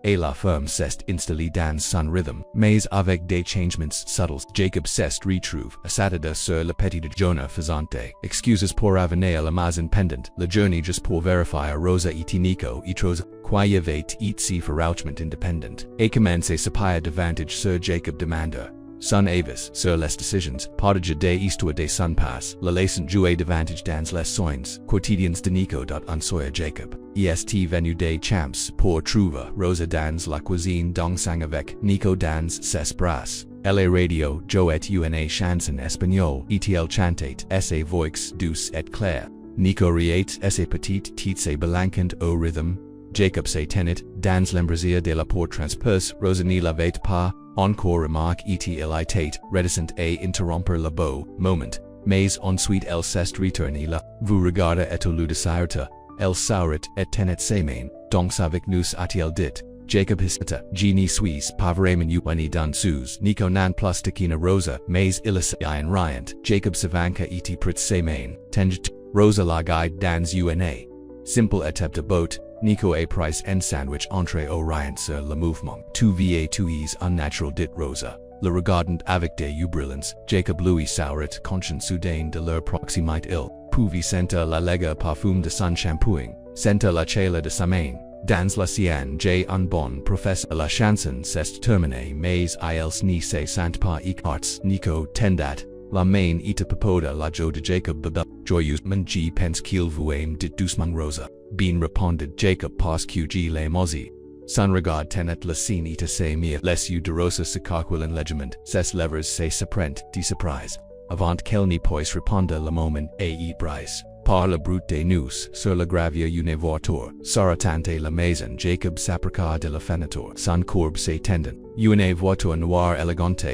et la firme s'est installée dans son rythme, mais avec des changements subtils. Jacob s'est retrouve assatada sur le petit déjeuner faisante. Excuses pour avenir la maison pendant, la journée juste pour vérifier Rosa et Nico et chose, qui avait si farouchement indépendant. Et commence sa paille davantage sur Jacob demanda. Son avis sur les décisions, partage de histoire de son passe, la leçon jouée davantage dans les soins quotidiens de Nico. Unsoya Jacob. Est venu des champs pour trouver Rosa dans la cuisine dansant avec Nico dans ses bras. Elle radio jouait une chanson espagnole et-il chantait sa voix douce et claire. Nico riait sa petite tête se balançant au rythme. Jacob se tenait dans l'embrasier de la porte transperce. Rosa ne l'avait pas encore remarque et-il était réticente à interrompre le beau moment. Mais ensuite elle s'est retournée là. Vous regardez et le désirte. Elle saurait et tenait ses mains, donc avec nous a-t-il dit. Jacob hésita. Je ne suis pas vraiment une danseuse. Nico n'en plus taquina Rosa, mais il est un riant. Jacob s'avança et prit ses mains. Tangent. Rosa la guide dans une simple étape de boat. Nico a pris un sandwich entre au riant sur le mouvement. Tu vas tu es unnatural dit Rosa. Le regardant avec des yeux brillants, Jacob lui saurait conscient soudain de leur proximité. Il pouvait sentir la lega parfum de son shampooing, sentir la chaleur de sa main. Dans la sienne j'ai un bon professeur. La chanson s'est terminée mais ils ne se sent pas écarts. Nico tendat la main et papoda la joue de Jacob baba. Joyeusement je pense qu'il vous aime dit doucement Rosa. Bien répondit Jacob parce que je l'ai moisi. Son regard tenait la scène et se mire. Les yeux de Rosa se calculent légèrement. Ses lèvres se s'apprennent de surprise. Avant qu'elle ne puisse répondre le moment et brise. Par le brut des nous, sur le gravier une voiture, sortant la maison, Jacob s'approcha de la fenêtre. Son courbe se tendant. Une voiture noire élégante.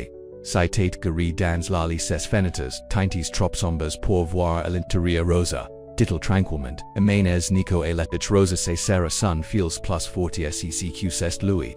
Sa tête garée dans l'allée ses fenêtres, teintes trop sombres pour voir à l'intérieur. Rosa dit-il tranquillement. Emanes Nico et la Rosa se serra son fils plus forte que c'est lui.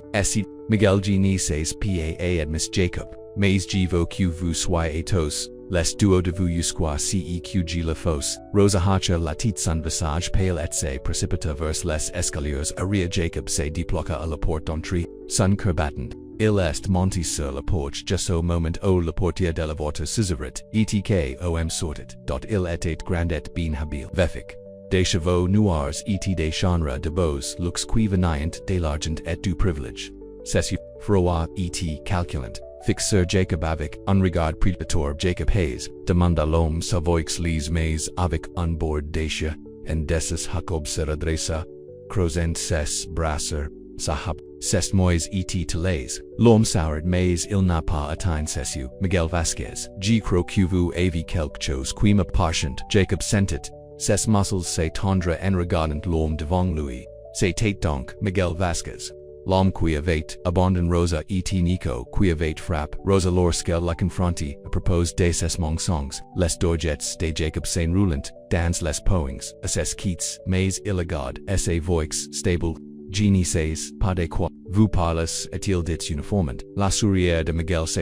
Miguel je ne sais pas à Miss Jacob. Mais je veux que vous soyez tous les duo de vous jusqu'à ceq la fosse, Rosa hacha la tête son visage pale et se précipita vers les escaliers arrière Jacob se déploqua à la porte d'entrée, son cœur battant. Il est monté sur la porche just au moment où la portière de la voiture s'ouvrit, etkom sortit, il était grand et bien habile. Vefic. Des chevaux noirs et des genres de beaux looks qui venient de l'argent et du privilège. Cessu, froid et calculant, fixer Jacob avec un regard prédateur. Jacob Hayes demanda l'homme savoix les mais avec un bord d'acia, en dessus Jacob se redressa, croisant ses bras, sahab, ses mois et teles, l'homme soured mais il n'a pas atteint cessu. Miguel Vasquez, je crois que vous avez quelque chose qui me passionne. Jacob sentit, ses muscles se tendre en regardant l'homme devant lui. C'est tête donc, Miguel Vasquez. L'homme qui avait abandonné Rosa et Nico qui avait frappé Rosa lorsque la confronti à propos de ses mensonges, les dorgets de Jacob s'enroulant dans les poings, à ses quittes, mais il regarde sa voix stable. Je ne sais pas de quoi vous parlez, est-il dit uniformément. La sourire de Miguel se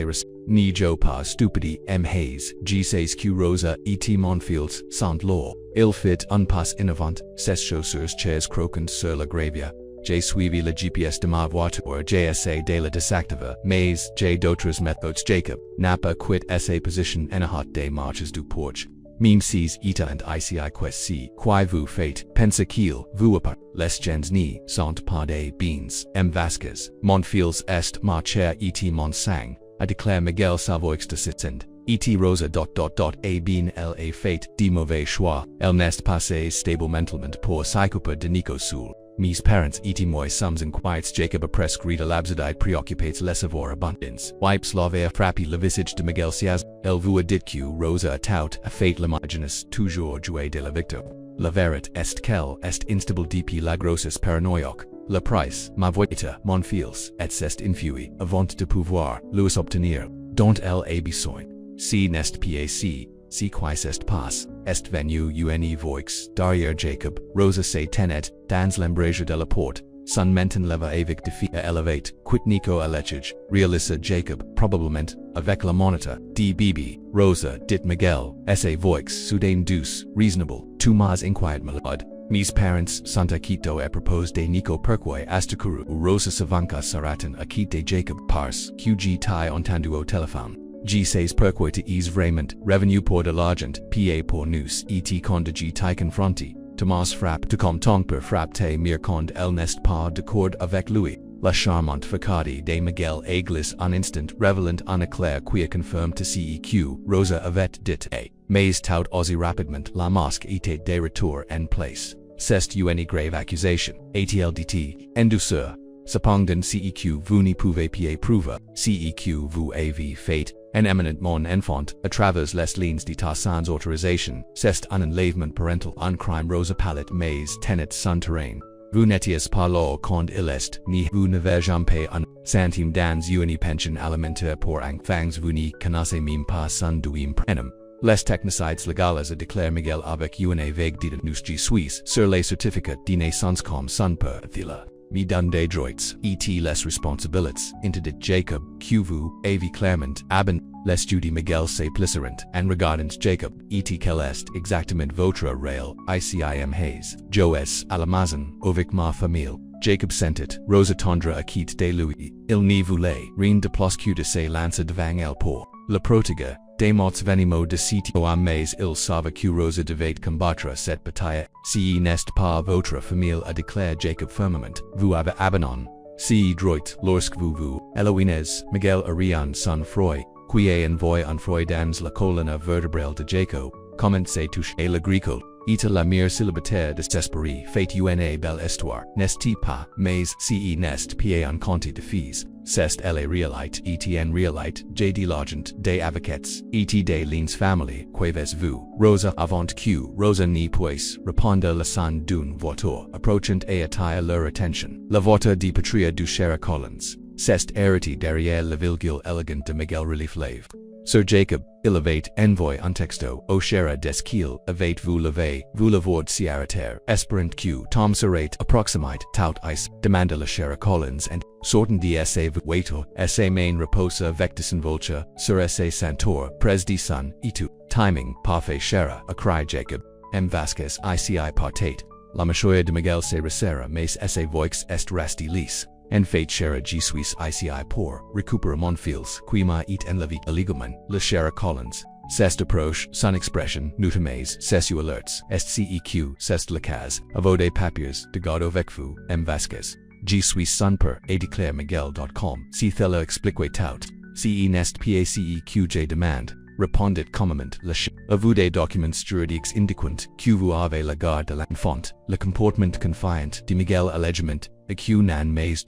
ni jo pas stupidi Hayes, je sais que Rosa et Monfields sont là. Il fit un pas en avant, ses chaussures chaises croquant sur la gravière. J'ai suivi le GPS de ma voiture, j'ai essayé de la désactiver, mais j'ai d'autres méthodes. Jacob n'a pas quitté sa position en hâte des marches du porche. Même si eta and ici si qui vous faites penser qu'il vous appartient, les gens ne sont pas des beans. M. Vasquez, Monfields est ma chair et mon sang, a déclaré Miguel Savoix de Sitzend. Et Rosa a bien elle a fait de mauvais choix, elle n'est pas stable mentalement pour s'occuper de Nico Soul. Mes parents et moi sommes inquiets. Jacob a presque rita l'abside préoccupé les avoir abondance. Wipes l'avait frappé le visage de Miguel Siaz. Elle vous a dit que Rosa a tout a fait l'imagines toujours jouer de la victime. La vérité est qu'elle est instable depuis la grossesse paranoïaque. Le price, ma voiture, mon fils, et c'est infui, avant de pouvoir lui obtenir, dont elle a besoin. Si n'est pas si qui s'est pas, est venu une voix derrière Jacob, Rosa se tenait dans l'embrasure de la porte, son menton leva avec défi à élevate, quit Nico à l'échage, réalisa Jacob, probablement, avec la monitor, de bébé, Rosa, dit Miguel, sa voix soudain douce, reasonable, tout mas inquiet malade. Mes parents sont à Quito à propos de Nico pourquoi astakuru ou Rosa savanka saratan à quitter Jacob parce que t'ai entendu au téléphone. Je sais pourquoi tu es vraiment revenu pour de l'argent, pa pour nous et quand je t'ai confronté. Thomas frappe de comme ton père frappe te mir quand elle n'est pas d'accord avec lui. La charmante facade de Miguel a glissé un instant révélant un éclair qui confirme te ceq, Rosa avait dit a. Mais tout aussi rapidement la masque était de retour en place. C'est une grave accusation, ATLDT, en douceur. Cependant ceq vous ne pouvez pas prouver, ceq vous avez fait, en éminent mon enfant, à travers les lignes de ta sans autorisation, c'est un enlèvement parental, un crime. Rosa palette mais tenait son terrain. Vous n'étiez pas là quand il est, ni vous n'avez jamais un centime dans une pension alimentaire pour enfants. Vous ne connaissez même pas son douim prénom. Les technicides légales a déclaré Miguel avec une vague de nous suisse sur les certificats de naissance comme son père Thila. Me donne des droits, et les responsabilités, interdit Jacob, que vous avez clairement abandonné. Les judy Miguel se plisserant, en regardant Jacob, et quel est exactement votre rôle, ICIM Hayes, Joes à la maison, avec ma famille. Jacob sentit, Rosa tendra à quitte de lui, il ne voulait rien de plus que de se lancer devant elle pour le protéger. Des mots venimaux de sitio à mais il savait que Rosa devait combattre cette bataille. Si n'est pas votre famille a déclaré Jacob fermement, vous avez abandonné. Si droit, lorsque vous éloignez, Miguel Arian son frère, qui est envoyé un frère dans la colonne vertébrale de Jacob, commencez toucher l'agricole. Et la mère célibataire de Sesperi fait une belle histoire, n'est-ce pas, mais si n'est pas un conte de fils, c'est elle réalite et en réalite, j'ai de l'argent, des avocats, et des liens famille, qu'avez-vous, Rosa avant que Rosa ne puisse répondre la son d'une voiture, approchant et attire leur attention, la voiture de patria du Cher Collins, c'est arrêté derrière la virgule élégante de Miguel Relief Lave. Sir Jacob, il avait, envoy un texto, au cher des qu'il, avec vous l'avord siariter, esperant que, Tom serait approximate, tout is, demanda la chère Collins and, sorten dsa waito, sa main reposa vectis vulture, sur sa santor, pres di sun, itu, timing, parfait chera, a cry Jacob, M. Vasquez ici partate, la machoya de Miguel se recera, mais sa voix est resti lis. En fait chera G Suisse ici pour, recupera Monfils, quima et en levi illegalman, la chera Collins. Cest approche, son expression, nutamaze, cessu alerts, stceq, cest lecaz, avode papiers, de gado vecfu, M. Vasquez. G Suisse sunper, et declare Miguel.com, si thela explique tout, ce nest paceq demand. Répondit commandement, le ch. Avude documents juridiques indiquant, que vous avez la garde de l'enfant, le comportement confiant de Miguel allegement, et que nan mais ...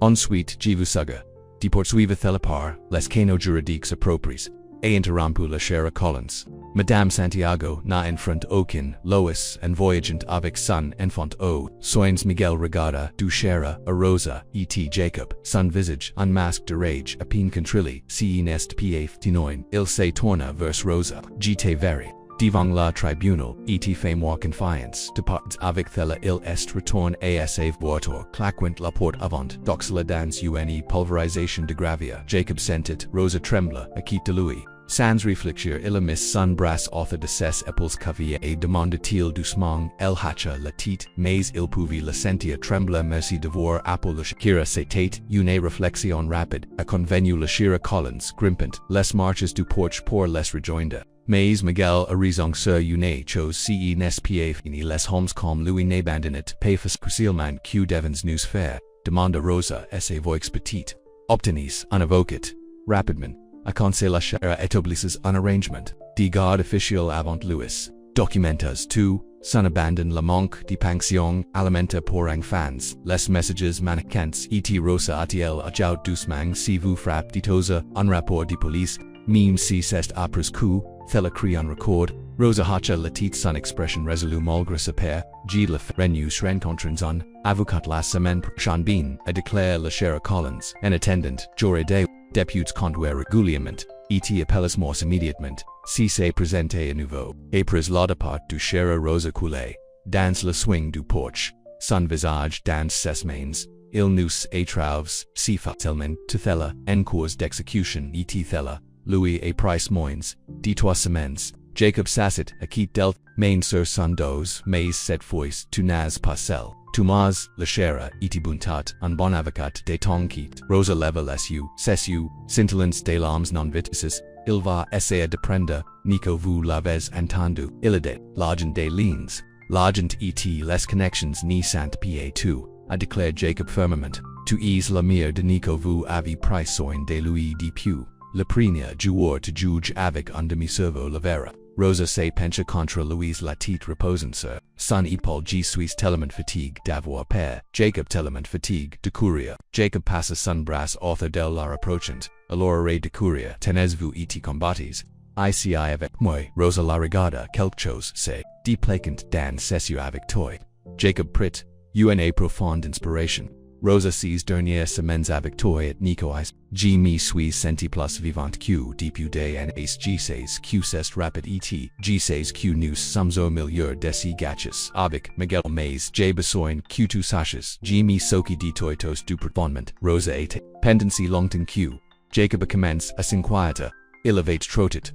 Ensuite, je vous suggère, de poursuivre la part, les canaux juridiques appropriés, et interrompu la chère Collins. Madame Santiago na enfront aucun, Lois, en voyageant avec son enfant au, soins Miguel regarda, du chera, a Rosa, et Jacob, son visage, un masque de rage, a peine contrilli, si nest paf tinoin, il se tourna vers Rosa, gite veri. Devant la tribunal, et fais-moi confiance, departs avec thela il est retourne asa voiture, claquant la porte avant, doxla dans une pulverisation de gravia, Jacob sentit, Rosa trembla, a quitte de lui. Sans réfléchir, il a mis son bras author de ses épaules cavia et demanda-t-il doucement, elle hacha la tête, mais il pouvait la sentir trembler merci de voir Apple la Shakira se tête, une réflexion rapide, a convenu la chère Collins, grimpant, les marches du porche pour les rejoindre. Mais Miguel a raison sur une chose ce n'est pas fini les hommes comme lui n'abandonnent pas facilement que devons nous faire, demanda Rosa sa voix petite. Obtenez un avocat, rapidement. A conseil la chère établisses un arrangement, de garde officiel avant Louis. Documentas tu, son abandon le manque de pension alimenta pour enfants, les messages manquants et Rosa a-t-il ajout doucement si vous frappe ditosa, un rapport de police, même si c'est après coup, thela crie en record, Rosa hacha la tête son expression résolue malgré sa père, G la renus rencontrons un avocat la semaine prochaine a déclare la chère Collins, en attendant, jour de Deputes conduire régulièrement, et appelles moi immédiatement, si c'est présenté à nouveau, et pris la départ du chère Rosa coulée, dans le swing du porche, son visage dans ses mains, il nous trouve, si fatalement, to thela, en cours d'exécution et thela, lui et price moins, de 3 semaines, Jacob s'assit, a quitte del, main sur son dos, mais cette fois, tu n'as pas celle. Tomas, la chère, iti buntat, un bon avocat de ton quitte, Rosa leva les yeux, ses yeux, scintillants de l'âmes non vitices, il va essayer de prendre, Nico vous l'avez entendu, il a dit, l'argent des lignes, l'argent et les connections ni sant pa tu, a déclaré Jacob fermement, tu es la mire de Nico vous avez pris soin de lui depuis, le premier jour de juge avec un demi-cerveau la vera. Rosa se pencha contre Louise la tête reposant sur son épaule G Suisse tellement fatigue d'avoir peur, Jacob tellement fatigue de courir, Jacob passa son bras author de la rapprochant, alors arrêt de courir, tenez-vous et combattez. Ici avec moi, Rosa la regarda quelque chose c'est, déplaquant dans ses yeux avec toi. Jacob prit, une profonde inspiration. Rosa ces dernières semaines avec toi et Nico je me suis senti plus vivant que depuis des années je sais que c'est rapide et je sais que nous sommes au milieu de ces gâches avec Miguel mais j'ai besoin que tu saches je me soki de toitos du profondement Rosa était pendency longtemps que Jacob commence à s'inquiéter il avait trottit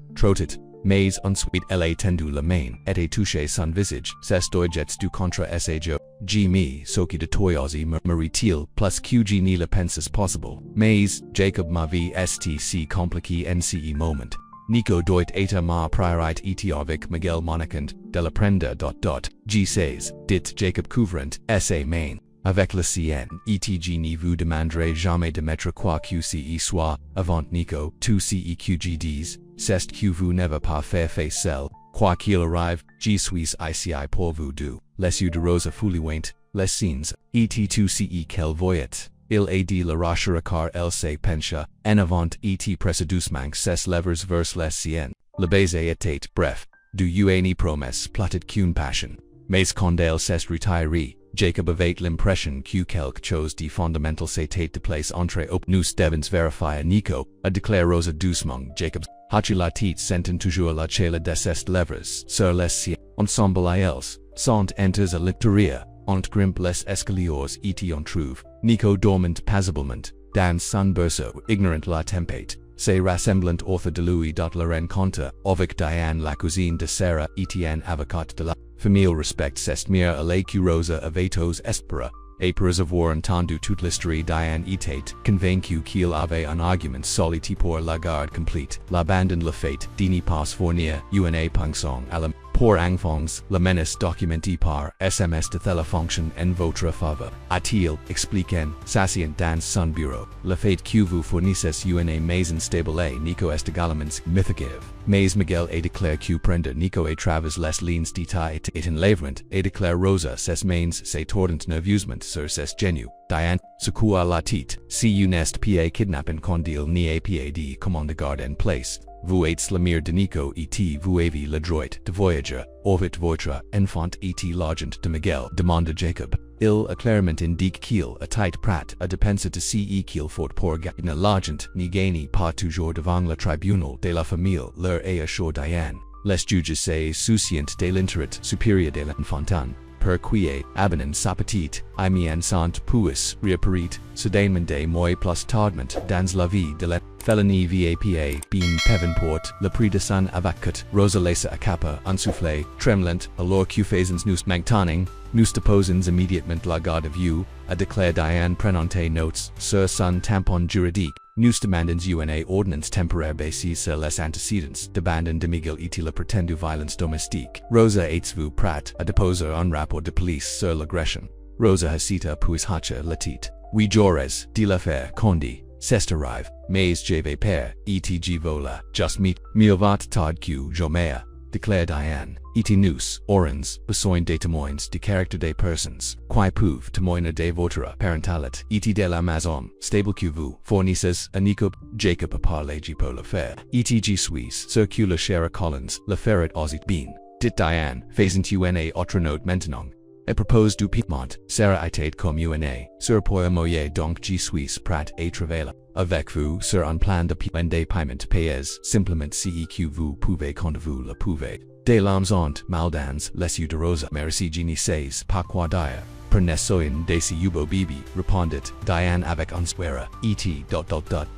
mais ensuite elle a tendu la main et a touché son visage ses doigts du contre sa joue. G me soki de toyosi murmurit-il plus que je ni le penses possible. Mais Jacob ma vie si compliqué en ce moment. Nico doit être ma priorité et avec Miguel monacant de la prendre ... G sais, dit Jacob couvrant sa main. Avec le sienne, et je ne vous demanderai jamais de mettre quoi que ce soit avant Nico, tout ce que je dis, c'est que vous n'avez pas fait seul. Quoi qu'il arrive, je suis ici pour vous deux. Les yeux de Rosa fouliwent, les signes, et tout ce qu'elle voyait. Il a dit la rachera car elle se pencha, en avant et pressa doucement ses lèvres vers les siennes. Le baiser était bref, du une promesse plotted qu'une passion. Mais quand elle s'est retirée, Jacob avait l'impression que quelque chose de fondamental s'était de place entre nous devons vérifier Nico, a déclaré Rosa doucement. Jacob's Hachi la titre senten toujours la chela des est lèvres sur les cieux. Ensemble ils sont enters à l'intérieur, ont grimpe les escaliers et on trouve. Nico dormant passablement, dans son berceau, ignorant la tempête. Se rassemblant author de Louis la rencontre, avec Diane la cousine de Sarah Etienne avocat de la famille respect s'estmire à la Rosa avatos espera. Après avoir entendu toute l'histoire Diane était convaincu qu'il avait un argument solide pour la garde complète. L'abandon le fait de pas fournir une ponction à la pour enfants, la menace documentée par SMS de la fonction en votre faveur. A-t-il expliqué, s'asseyant dans son bureau, le fait que vous fournissez une maison stable et Nico est également mythicative. Mais Miguel a déclaré que prendre Nico à travers les lignes d'état est enlèvement et déclare Rosa ses mains se tordant nerveusement sur ses genoux. Diane, secoua la tête, si you n'est pas kidnapping condil ni a pas de commande garde en place. Vous êtes la mère de Nico et vous avez le droit de voyager, avec votre enfant et l'argent de Miguel, demanda Jacob. Il a clairement indiqué qu'il était prêt à dépenser de ce qu'il faut pour gagner l'argent ni gagner pas toujours devant le tribunal de la famille leur a assuré Diane. Les juges se soucient de l'intérêt supérieur de l'enfantin. Perquier, abandon sa petite, imien sant puis reapparit, soudainement des mois plus tardement dans la vie de la félonie vapa, bien pevenport, le prix de son avocat, Rosa laissa a capa, insoufflé, tremblant, alors que faisons nous manctaning, nous deposons immédiatement la garde à vue, a déclaré Diane prenante notes, sur son tampon juridique. Nous demandons une ordonnance temporaire basée sur les antécédents d'abandon de Miguel et la prétendue violence domestique. Rosa êtes-vous prête à déposer un rapport de police sur l'agression? Rosa hésita puis hacha la tête. Oui j'aurais de le faire, Condi. C'est arrive, mais je vais père, et vola, just meet, mieux vaut tard que jamais, déclare Diane. Et nous, orans, besoin des témoins de caractère des personnes, qui peuvent témoigner de votre parentalité, et de la maison, stable que vous fournissez à Nico, Jacob a parlé pour le faire, et suis sur que le cher Collins, le ferait aussi bien. Dit Diane, faisant une autre note maintenant. Et propose du Piedmont, Sarah était comme une, sur pour moyer donc je suis prêt à travailler avec vous sur un plan de paiement payés, simplement si que vous pouvez quand vous le pouvez. De l'âmes ont mal dans les yeux de Rosa, merci je ne sais pas quoi dire. Per ne soin de si yubo bibi, répondit Diane avec un sourire,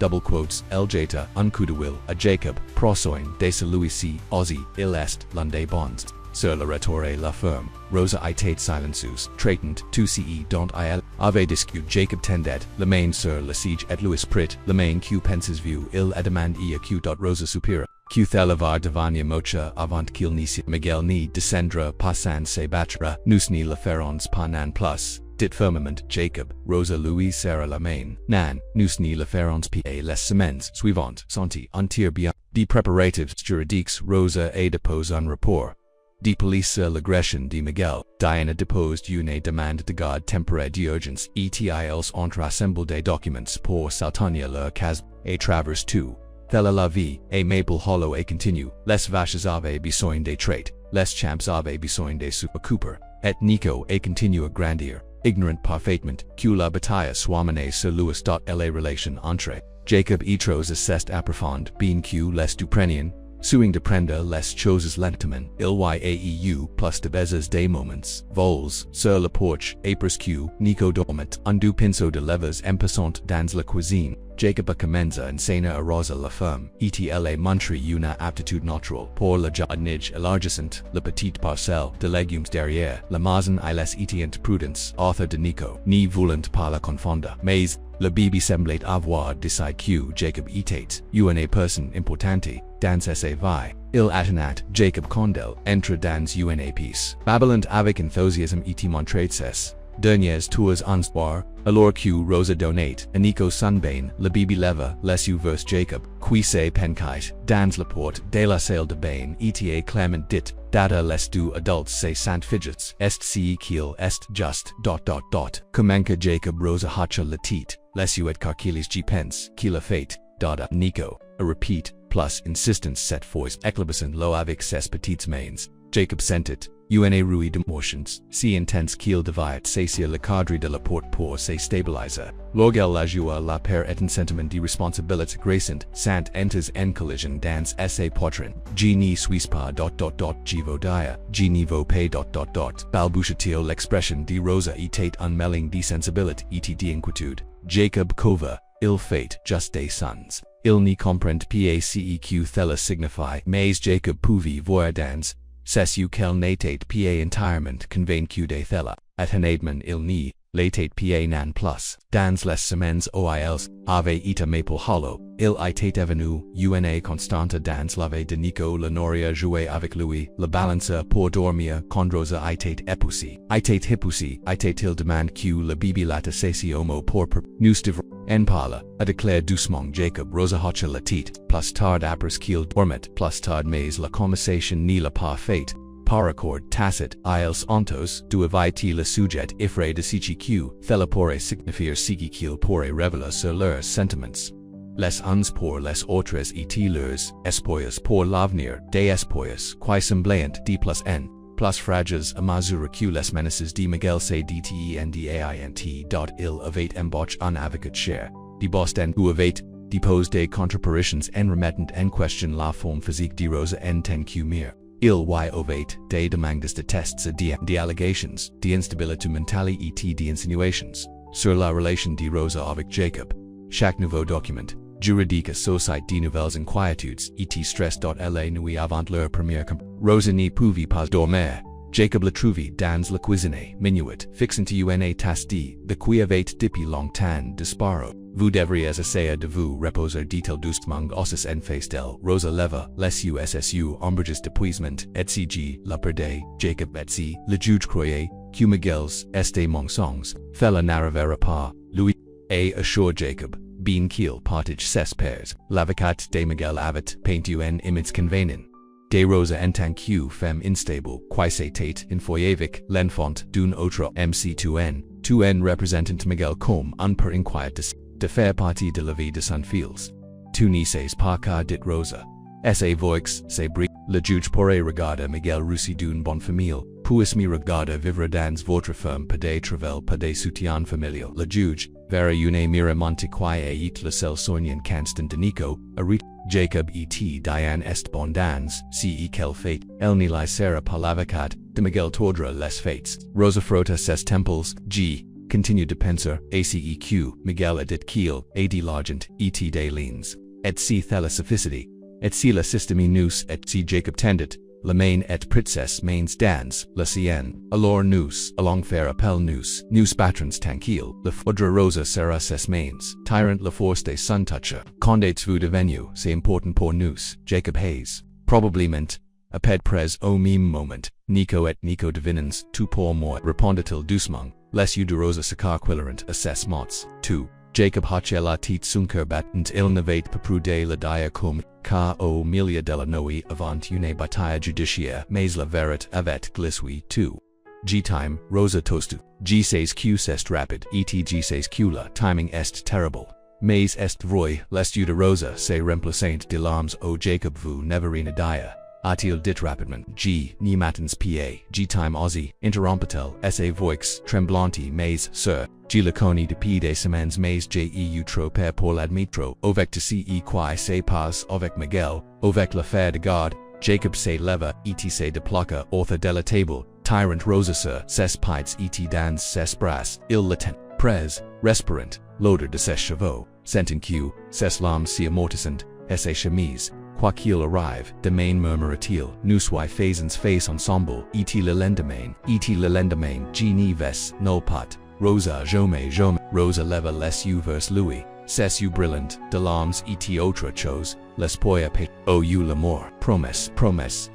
double quotes, el jeta, un coup de will, a Jacob, prosoin de celui-ci, Ozzy, il est l'un des bons. Sur le retour à la ferme, Rosa était silencieuse, traitant, tout ce dont il avait discuté Jacob tendait, la main sur le siège et Louis prit, la main que penses vu, il a demandé à que Rosa soupira, que thelavar devania mocha avant qu'il n'isse Miguel ni descendra passant se battra, nous ni le ferons pas nan plus. Dit fermement Jacob, Rosa Louis serra la main, nan, nous ni le ferons pa les semaines suivantes, senti entière bien. De préparatifs juridiques Rosa a déposé un rapport. De police sur l'agression de Miguel, Diana déposed une demande de garde temporaire d'urgence et ils ont rassemblé des documents pour soutenir leur cas, à travers tout. Thela la vie, a Maple Hollow a continue, les vaches avaient besoin de traite, les champs avaient besoin de super et Nico a continue à grandir, ignorant parfaitement que la bataille soit menée sur Louis. La relation entre Jacob et Rosa s'est approfondie, bien que les du prenian, suing de prendre les choses lentement, il y a plus de baisers des moments, vols, sur le porche, après que Nico dormait, un du pinceau de levers empissant dans la cuisine. Jacob a commencé à enseigner à Rosa la femme, et elle a montré une aptitude naturelle pour le jardinage élargissant, la petite parcelle de légumes derrière, la maison et les étudiants prudence, author de Nico, ni voulant pas la confondre, mais le bébé semblait avoir décidé que Jacob était une personne importante dans sa vie. Il attendait Jacob Condel entre dans une pièce, babblant avec enthousiasme et montrait ses derniers tours en soir, alors que Rosa donnait à Nico Sunbain, le bébé leva les yeux vers Jacob, qui se penchait dans la porte de la salle de bain et clamant dit, data les deux adultes se sant fidgets, est si qu'il est just. Comment que Jacob Rosa hacha la tête, les yeux et carquiles je pense, qu'il a fait, dada Nico, a repeat, plus insistance cette fois éclabissant l'eau avec ses petites mains. Jacob sent it. Una rui de motions, si intense kiel deviat sacia le cadre de la porte pour se stabilizer. Lorgel la joie la paire et un sentiment de responsabilité gracent, sant enters en collision dans sa poitrine. Genie suis pas ... Givo dia, genivo pay ... Balbutia l'expression de Rosa etate unmelling de sensibilité et d'inquiétude. Jacob cova, il fate, just des sons. Il n'y comprend paceq thella signify, mais Jacob pouvi voir dans. Ses u quel natate pa entirement convaincu de thella, at hanadman il ni, latate pa nan plus, dans les semaines oils, ave ita maple hollow, il itate evenu, una constanta dans lave de Nico Lenoria jouer avec lui, la balance pour dormir, condrosa itate epusi, itate hippusi, itate il demande q la bibi lata sesi homo pour nous devre, en parla, a declare doucement Jacob Rosa hocha la tit, plus tard apres qu'il dormit, plus tard mais la conversation ni la parfaite, par accord tacit, ils ontos, duaviti le sujet ifre de CQ, thelapore signifier qu'il pourrait révéler sur leurs sentiments. Les uns pour les autres et leurs espoirs pour l'avenir, des espoirs, qui semblant d plus n, plus frages a mesure que les menaces de Miguel se dtendait. Il avait embauché un avocat cher, de Boston ou avait dépose des contre-apparitions en remettant en question la forme physique de Rosa en tant que mère. Il y avait des demandes de tests de allegations, de instabilité mentale et de insinuations, sur la relation de Rosa avec Jacob. Chaque nouveau document juridique suscite de nouvelles inquiétudes et stress. La nuit avant leur première Rosa ne pouvait pas dormir. Jacob la trouvait dans la cuisine, minuit, fixant une tasse de qui avait depuis longtemps disparu. Vous devriez essayer de vous reposer dit-il doucement ossis en face d'elle. Rosa leva les ussu ombrages d'épuisement, etc. La perdait, Jacob etc. Le juge croyait que Miguel's este mensonges, fella n'arrivera pas, lui, et assure Jacob, bien qu'il partage ses pairs, l'avocat de Miguel avait peint une image convenant. De Rosa en tant que femme instable, qui s'était enfoyée avec l'enfant d'une autre MC2N, 2N représentant Miguel comme un peu inquiet de faire partie de la vie de son fils. Tu ne sais pas qu'a dit Rosa. Sa voix, c'est bris. Le juge pourrait regarder Miguel Russi d'une bonne famille, puis me regarder vivre dans votre ferme pas de travail pas de soutien familial. Le juge, vera une mira monte qui est le seul soignant constant de Nico, arit. Jacob et Diane est bon dans, si quel fait, elle ne la sera pas l'avocat, de Miguel tordra les fates. Rosa frotta ses temples, continue de penser, ACEQ, Miguel a dit qu'il, a de l'argent, et des liens. Et si thella sophisticity, et si la système nous, et si Jacob tendit, la main et princesse mains dans, la sienne, alors nous, allons faire appel nous patrons tranquille, la foudre Rosa sera ses mains, tyrant la force des sun toucher. Qu'endez-vous devenu, c'est important pour nous, Jacob Hayes. Probablement, à ped pres au même moment, Nico devinens, tout pour moi, répondit-il doucement. Les yeux de Rosa s'acarquillerant à ses mots. 2. Jacob hocha la tête sunker battant il n'avait pas prouvé la dia cum, car au milieu de la nuit avant une bataille judiciaire, mais la vérité avait glissé. 2. G-time, Rosa tostu. G6 q est rapide, et G6 q la timing est terrible. Mais est vrai, les yeux de Rosa se remplissant de larmes au Jacob vous neverina dia. A-t-il dit rapidement, ni matins pa, G-time Aussie, interrompit-elle, sa voix, tremblante mais sur, G laconi depuis des semaines mais j'ai trop peur pour l'admettre, avec de ce qui se passe avec Miguel, avec l'affaire de garde, Jacob se leva et se déploqua autre de la table, tyrant Rosa sur ses pieds et dans ses bras, il la tient, pres, respirant, l'odeur de ses cheveux, sentant que, ses larmes si amortissant, et ses chemises, quoi qu'il arrive, demain murmura-t-il, nous faisons face ensemble, et le lendemain, je n'y vais nul pas. Rosa jamais, Rosa leva les yeux vers lui, ses yeux brillants, de larmes et autre chose, l'espoir pet, oh you l'amour, promesse,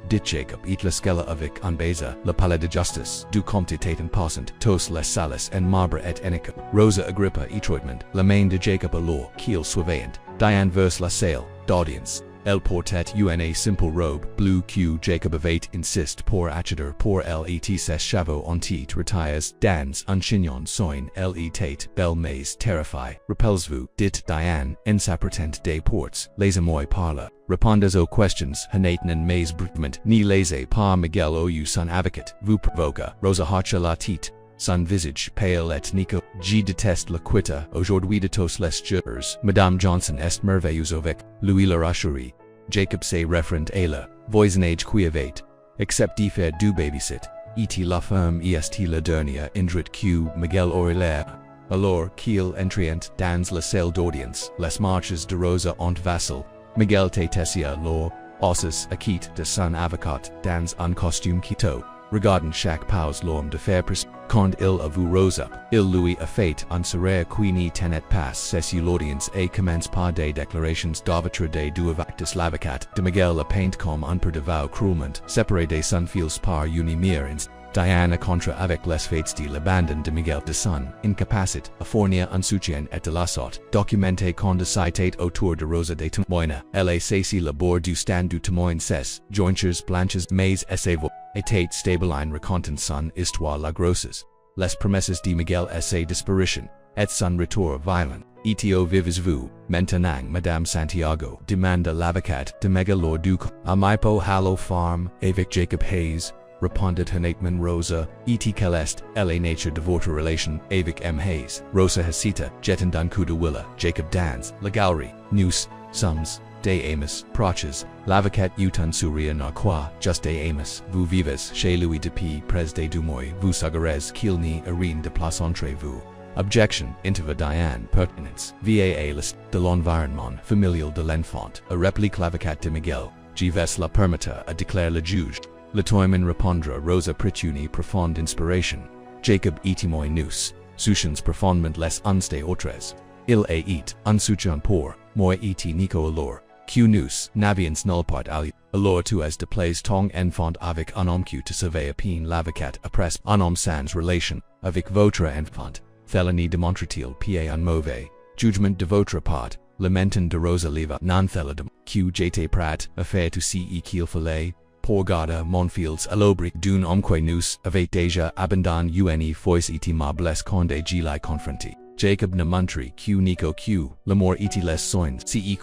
dit Jacob et la scala avec un baiser, le palais de justice, du comte en passant, tous les salles en marbre et enique. Rosa agrippa étroitement, la main de Jacob alors, qu'il surveillant, Diane vers la salle, d'audience. Elle portait une simple robe, blue Q Jacob avait insiste pour acheter pour elle ses chevaux entiers retires, dans un chignon soin, elle était belle mais terrifiée. Repels-vous, dit Diane, en s'apprêtant des portes, les amours parlent. Répondez aux questions, Hanaten mais bruttement, ni laissez pas Miguel ou son avocat, vous provoque, Rosa hocha la tête. Son visage pale et nico, je déteste la quitta, aujourd'hui de tous les jours, Madame Johnson est merveilleuse avec, Louis la racherie. Jacob se référent Elle, voisinage qui avait, except de faire du babysit, et la femme est la dernière indrit que Miguel aurait. Alors qu'il entrient dans la salle d'audience, les marches de Rosa ont vassal, Miguel tessia lor, ossus acquit de son avocat dans un costume quito. Regardant chaque pause l'homme de faire quand il a vu Rosa, il lui a fait un sourire qui ne tenait pas ses l'audience et commence par des déclarations d'ouverture des deux actes l'avocat de Miguel a peint comme un peu de voix cruellement séparé des son fils par une mirins. Diana contre avec les faits de l'abandon de Miguel de son incapacité à fournir un soutien et de la sorte, documenté quand citait autour de Rosa de témoins, elle a saisi le bord du stand du témoin ses, jointures blanches mais essayez était stable en racontant son histoire la grosses. Les promesses de Miguel et sa disparition, et son retour violent. Etio vives-vous, maintenant Madame Santiago, demanda l'avocat de Miguel lors du Amipo Hallow Farm, avec Jacob Hayes, répondit honnêtement Rosa, et quelle est, la nature de votre relation, avec M. Hayes. Rosa hesita, jetant un coup de willa, Jacob dans, la galerie, nous, sommes, des amis, proches, l'avocat eut un sourire narquois, just des amis, vous vivez chez Louis depuis près de 2 mois, vous saurez qu'il n'y a rien de place entre vous. Objection, interva Diane, pertinence, va list de l'environnement familial de l'enfant, a réplique l'avocat de Miguel, Gives la permetta a déclare le juge. Le toimen répondra Rosa prituni profonde inspiration. Jacob et témoin nous, souchons profondement les uns autres. Il a et, un soutien pour, moi et nico alors. Q nous, n'avions nulle part ali. Alors tu as de place ton enfant avec un homme que te savait à peine l'avocat après un homme sans relation, avec votre enfant. Felony démontre-t-il pa un mauvais jugement de votre part, lamentant de Rosa leva non theladum, Q j'étais prat, affaire tu si qu'il fallait, pour garder mon fils à l'abri d'un homme que nous avait déjà abandonné une fois et ma blesse quand je l'ai confronté. Jacob ne montri Q nico Q, l'amour et les soins, ce qui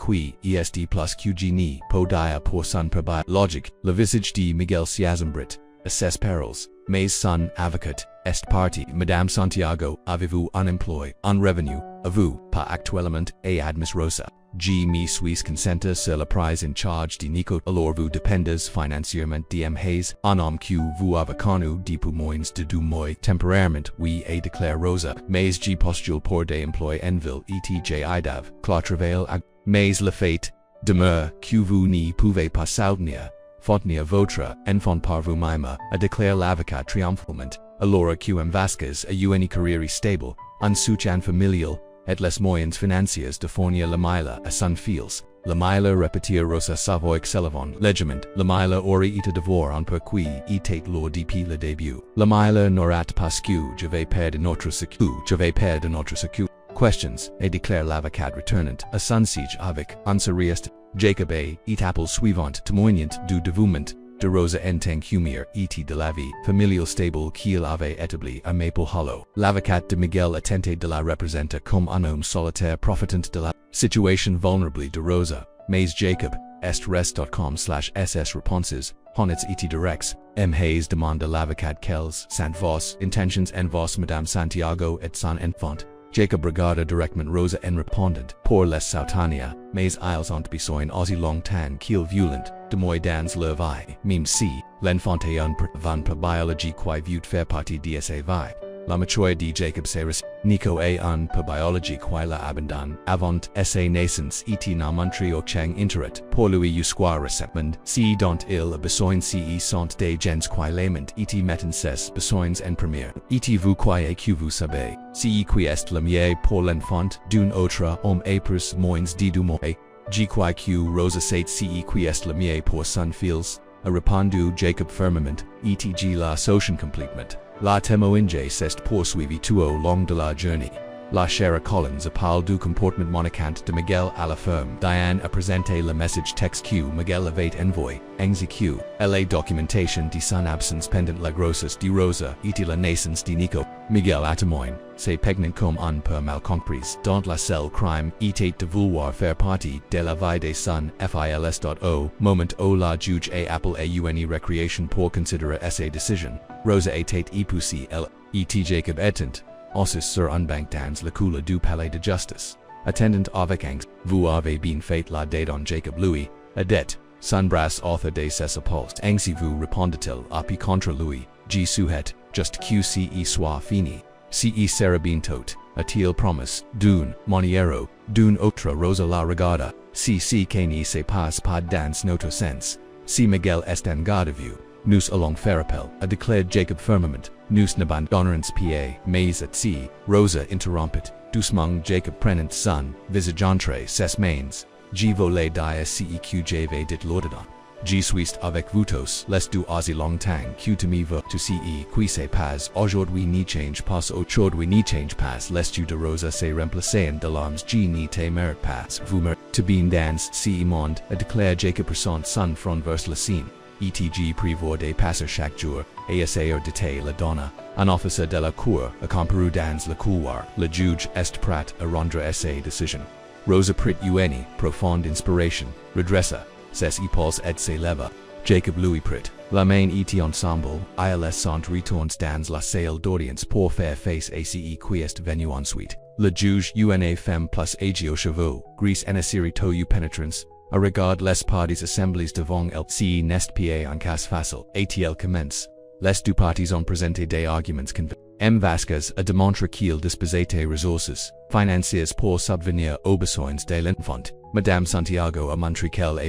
est plus Q genie, po dia pour son probable logique, le visage de Miguel s'assombrit, assess perils, mais son avocat, est parti, Madame Santiago, avez-vous un emploi, un revenu, vous, pas actuellement, et admis Rosa. G me suis consenta sur la prise en charge de Nico, alors vous dépendez financièrement de M. Hayes, un homme que vous avez connu depuis moins de 2 mois, temporairement, oui et déclare Rosa, mais G postule pour des emplois en ville et j idav, travail mais le fait demeure que vous n'y pouvez pas soutenir, fontenir votre enfant par vous-même, a déclare l'avocat triomphalement, alors que M. Vasquez a une carrière stable, un soutien familial, et les moyens financiers de fournir la mila à son fils. La mila repetir Rosa Savoy Xelevon, légiment, la mila aurait été devoir en perquis était lors depuis le début. La mila n'aurait pas que je vais perdre notre secours. Questions, et déclare l'avocat retournant à son siège avec un sourire. Jacob et appel suivant témoignant du dévouement de Rosa en tant qu'humeur et de la vie familial stable qu'il avait établi à Maple Hollow. L'avocat de Miguel a tenté de la représenter comme un homme solitaire profitant de la situation vulnérable de Rosa, mais Jacob, est-res.com/ss réponses, honnêtes et directs, M. Hayes demande à l'avocat quelles sont vos intentions en vos Madame Santiago et son enfant. Jacob regarda directement Rosa en répondant, pour les soutenir, mais ils ont besoin aussi longtemps qu'ils violent, de moi dans leur vie, même si, l'enfant est un peu biologie qui veut faire partie de sa vie. La maturité de Jacob serait, Nico est un peu biologie qui la abandonne, avant sa naissance et n'a montré aucun intérêt, pour lui jusqu'à récemment, si dont il a besoin si sont des gens qui l'aiment et mettent ses besoins en première, et vous croyez que vous savez, si qui est le mieux pour l'enfant d'un autre homme et pour moins de 2 mois, je crois que Rosa sait si qui est le mieux pour son fils, a répondu Jacob fermement, et la saution complètement. La témoignage s'est poursuivie tout au long de la journée. La Chère Collins a parle du comportement monacant de Miguel à la ferme. Diane a présenté le message texte que Miguel avait envoyé. Exécute. Elle documentation de son absence pendant la grossesse de Rosa et la naissance de Nico. Miguel a témoigné. C'est prégnant comme un peu mal comprise. Dans la seule crime était de vouloir faire partie de la vie de son fils. Au moment où la juge a appelé à une récréation pour considérer sa décision, Rosa était épousée. Elle et Jacob étant aussi sur un banc dans la cour du palais de justice. Attendant avec anx, vous avez bien fait la date Jacob Louis, adet, son bras author de ses posts. Vous répondit-il appui contre lui, G sujet, just que soit fini. Ce sera bientôt, a-t-il promis, d'une manière, d'une autre Rosa la regarda, si que ne se passe pas dans notre sens. Si Miguel est en garde à vue, nous allons faire appel, a declared Jacob fermement, nous n'abandonnerons pas, mais at si, Rosa interrompit, doucement Jacob prenant son visage entre ses mains, je voulais dire ce que j'avais dit l'autre. Je suis avec vous tous, les du aussi longtemps que tu me veux, tu sais qui se passe aujourd'hui ne change pas les yeux de Rosa se remplacent de l'homme je ne te mérite pas, vous méritez bien dans ce monde, a declared Jacob pressant son front vers la scène. ETG prévoit de passer chaque jour, et essayer de la donna. Un officier de la cour a comparu dans le couloir, le juge est prêt à rendre sa décision. Rosa prit une profonde inspiration, redressa ses épaules et se leva. Jacob Louis prit la main était ensemble, ils sont retournés dans la salle d'audience pour faire face à ce qui est venu ensuite. Le juge une femme plus âgée aux cheveux, gris en série toyu pénétrance, a regard les parties assemblées devant elle si n'est pas un cas facile, et-il commence. Les deux parties ont présenté des arguments convaincants. M. Vasquez a démontré qu'il disposait des ressources financières pour subvenir aux besoins de l'enfant. Madame Santiago a montré qu'elle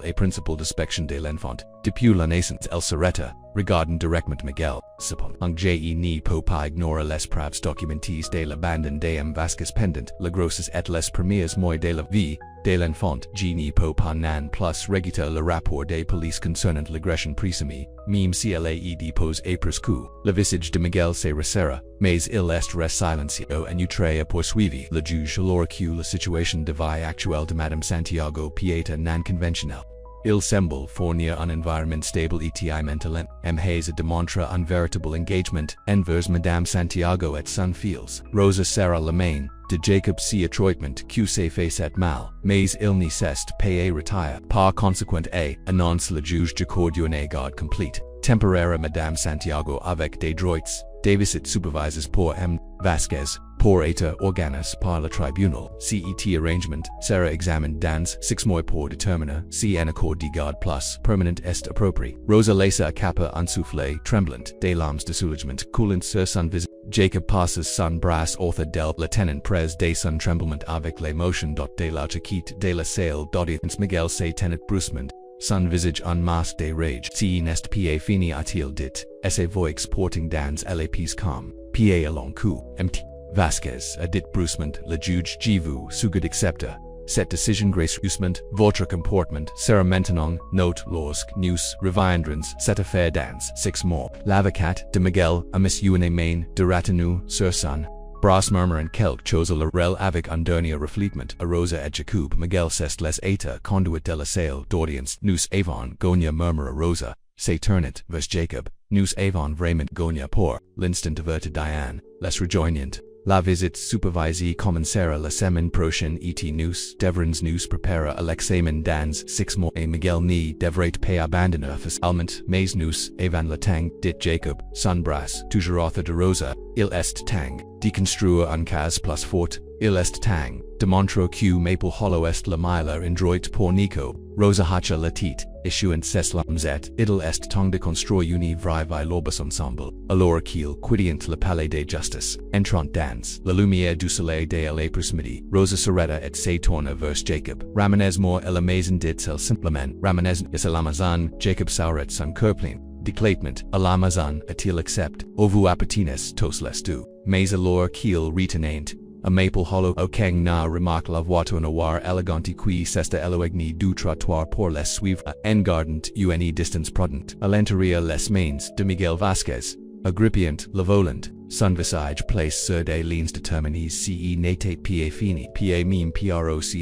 est principal d'inspection de l'enfant. Depuis la naissance elle s'arrêta, regardant directement Miguel. Cependant, je ne peux pas ignorer les preuves documentées de l'abandon de M. Vasquez pendant la grossesse et les premiers mois de la vie de l'enfant. Je ne peux pas non plus rejeter le rapport de police concernant l'agression présumée, même si elle est déposée après coup. Le visage de Miguel se resserra, mais il est silencieux et outré a poursuivi le juge alors que la situation de vie actuelle de Madame Santiago pieta non conventionnelle. Il semble fournir un environnement stable et mental. M. Hayes a démontré un véritable engagement envers Madame Santiago et son fils. Rosa serra la main de Jacob si étroitement que se fait mal, mais il ne cesse pas à retire. Par conséquent annonce le juge j'accorde une garde complète. Temporaire Madame Santiago avec des droits, des visites supervisées pour M. Vasquez, pour être organisé par le tribunal. Cet arrangement sera examined dans 6 mois pour déterminer si un accord de garde plus permanent est approprié. Rosa laissa a capa un souffle tremblant des larmes de soulagement coulant sur son visage. Jacob passes son bras author del lieutenant pres de son tremblement avec l'émotion de la chiquite de la salle d'audience. Miguel se tenait brusquement, son visage en masque de rage. Si n'est pas fini a-t-il dit, sa voix porting dans l'épis calme. Pa long coup, mt. Vasquez a dit brusquement, le juge je vous suggère d'accepter cette décision gracieusement. Votre comportement sera maintenant note lorsque nous reviendrons cette affaire dans 6 mois. L'avocat de Miguel a mis une main de retenue sur son bras murmurant quelque chose à l'oreille avec un dernier reflétement à Rosa et Jacob. Miguel cesse les états conduit de la salle d'audience. Nous avons gagné murmura Rosa, se tournant vers Jacob. Nous avons vraiment gagné pour l'instant avertit Diane, les rejoignant. La visite supervisée commencera la semaine prochaine et nous devrons nous préparer à l'examen dans 6 mois et Miguel ne devrait pas abandonner officiellement, mais nous avons le temps, dit Jacob, son bras toujours author de Rosa. Il est temps de construire un cas plus fort. Il est temps de montrer que Maple Hollow est la meilleure endroit pour Nico. Rosa hacha la tête, issuant ses larmes et il est temps de construire une vraie vie lobos ensemble. Alors qu'il quittant le palais de justice, entrant dans la lumière du soleil de l'après-midi, Rosa s'arrêta et se tourna vers Jacob. Ramenez moi à la maison dit-elle simplement. Ramenez à la maison. Jacob s'arrête son cœur plein d'éclatement. À la maison a-t-il accepté. Au vous appartenez tous les deux. Mais alors qu'il retenait a Maple Hollow au Kang na remarque la voiture noire élégante qui s'est éloignée du trottoir pour les suivre en gardant une distance prudente. À l'intérieur les mains de Miguel Vasquez, agrippant le volant, Son visage place sur des lignes déterminées ce n'était pas fini. Pa meme proche.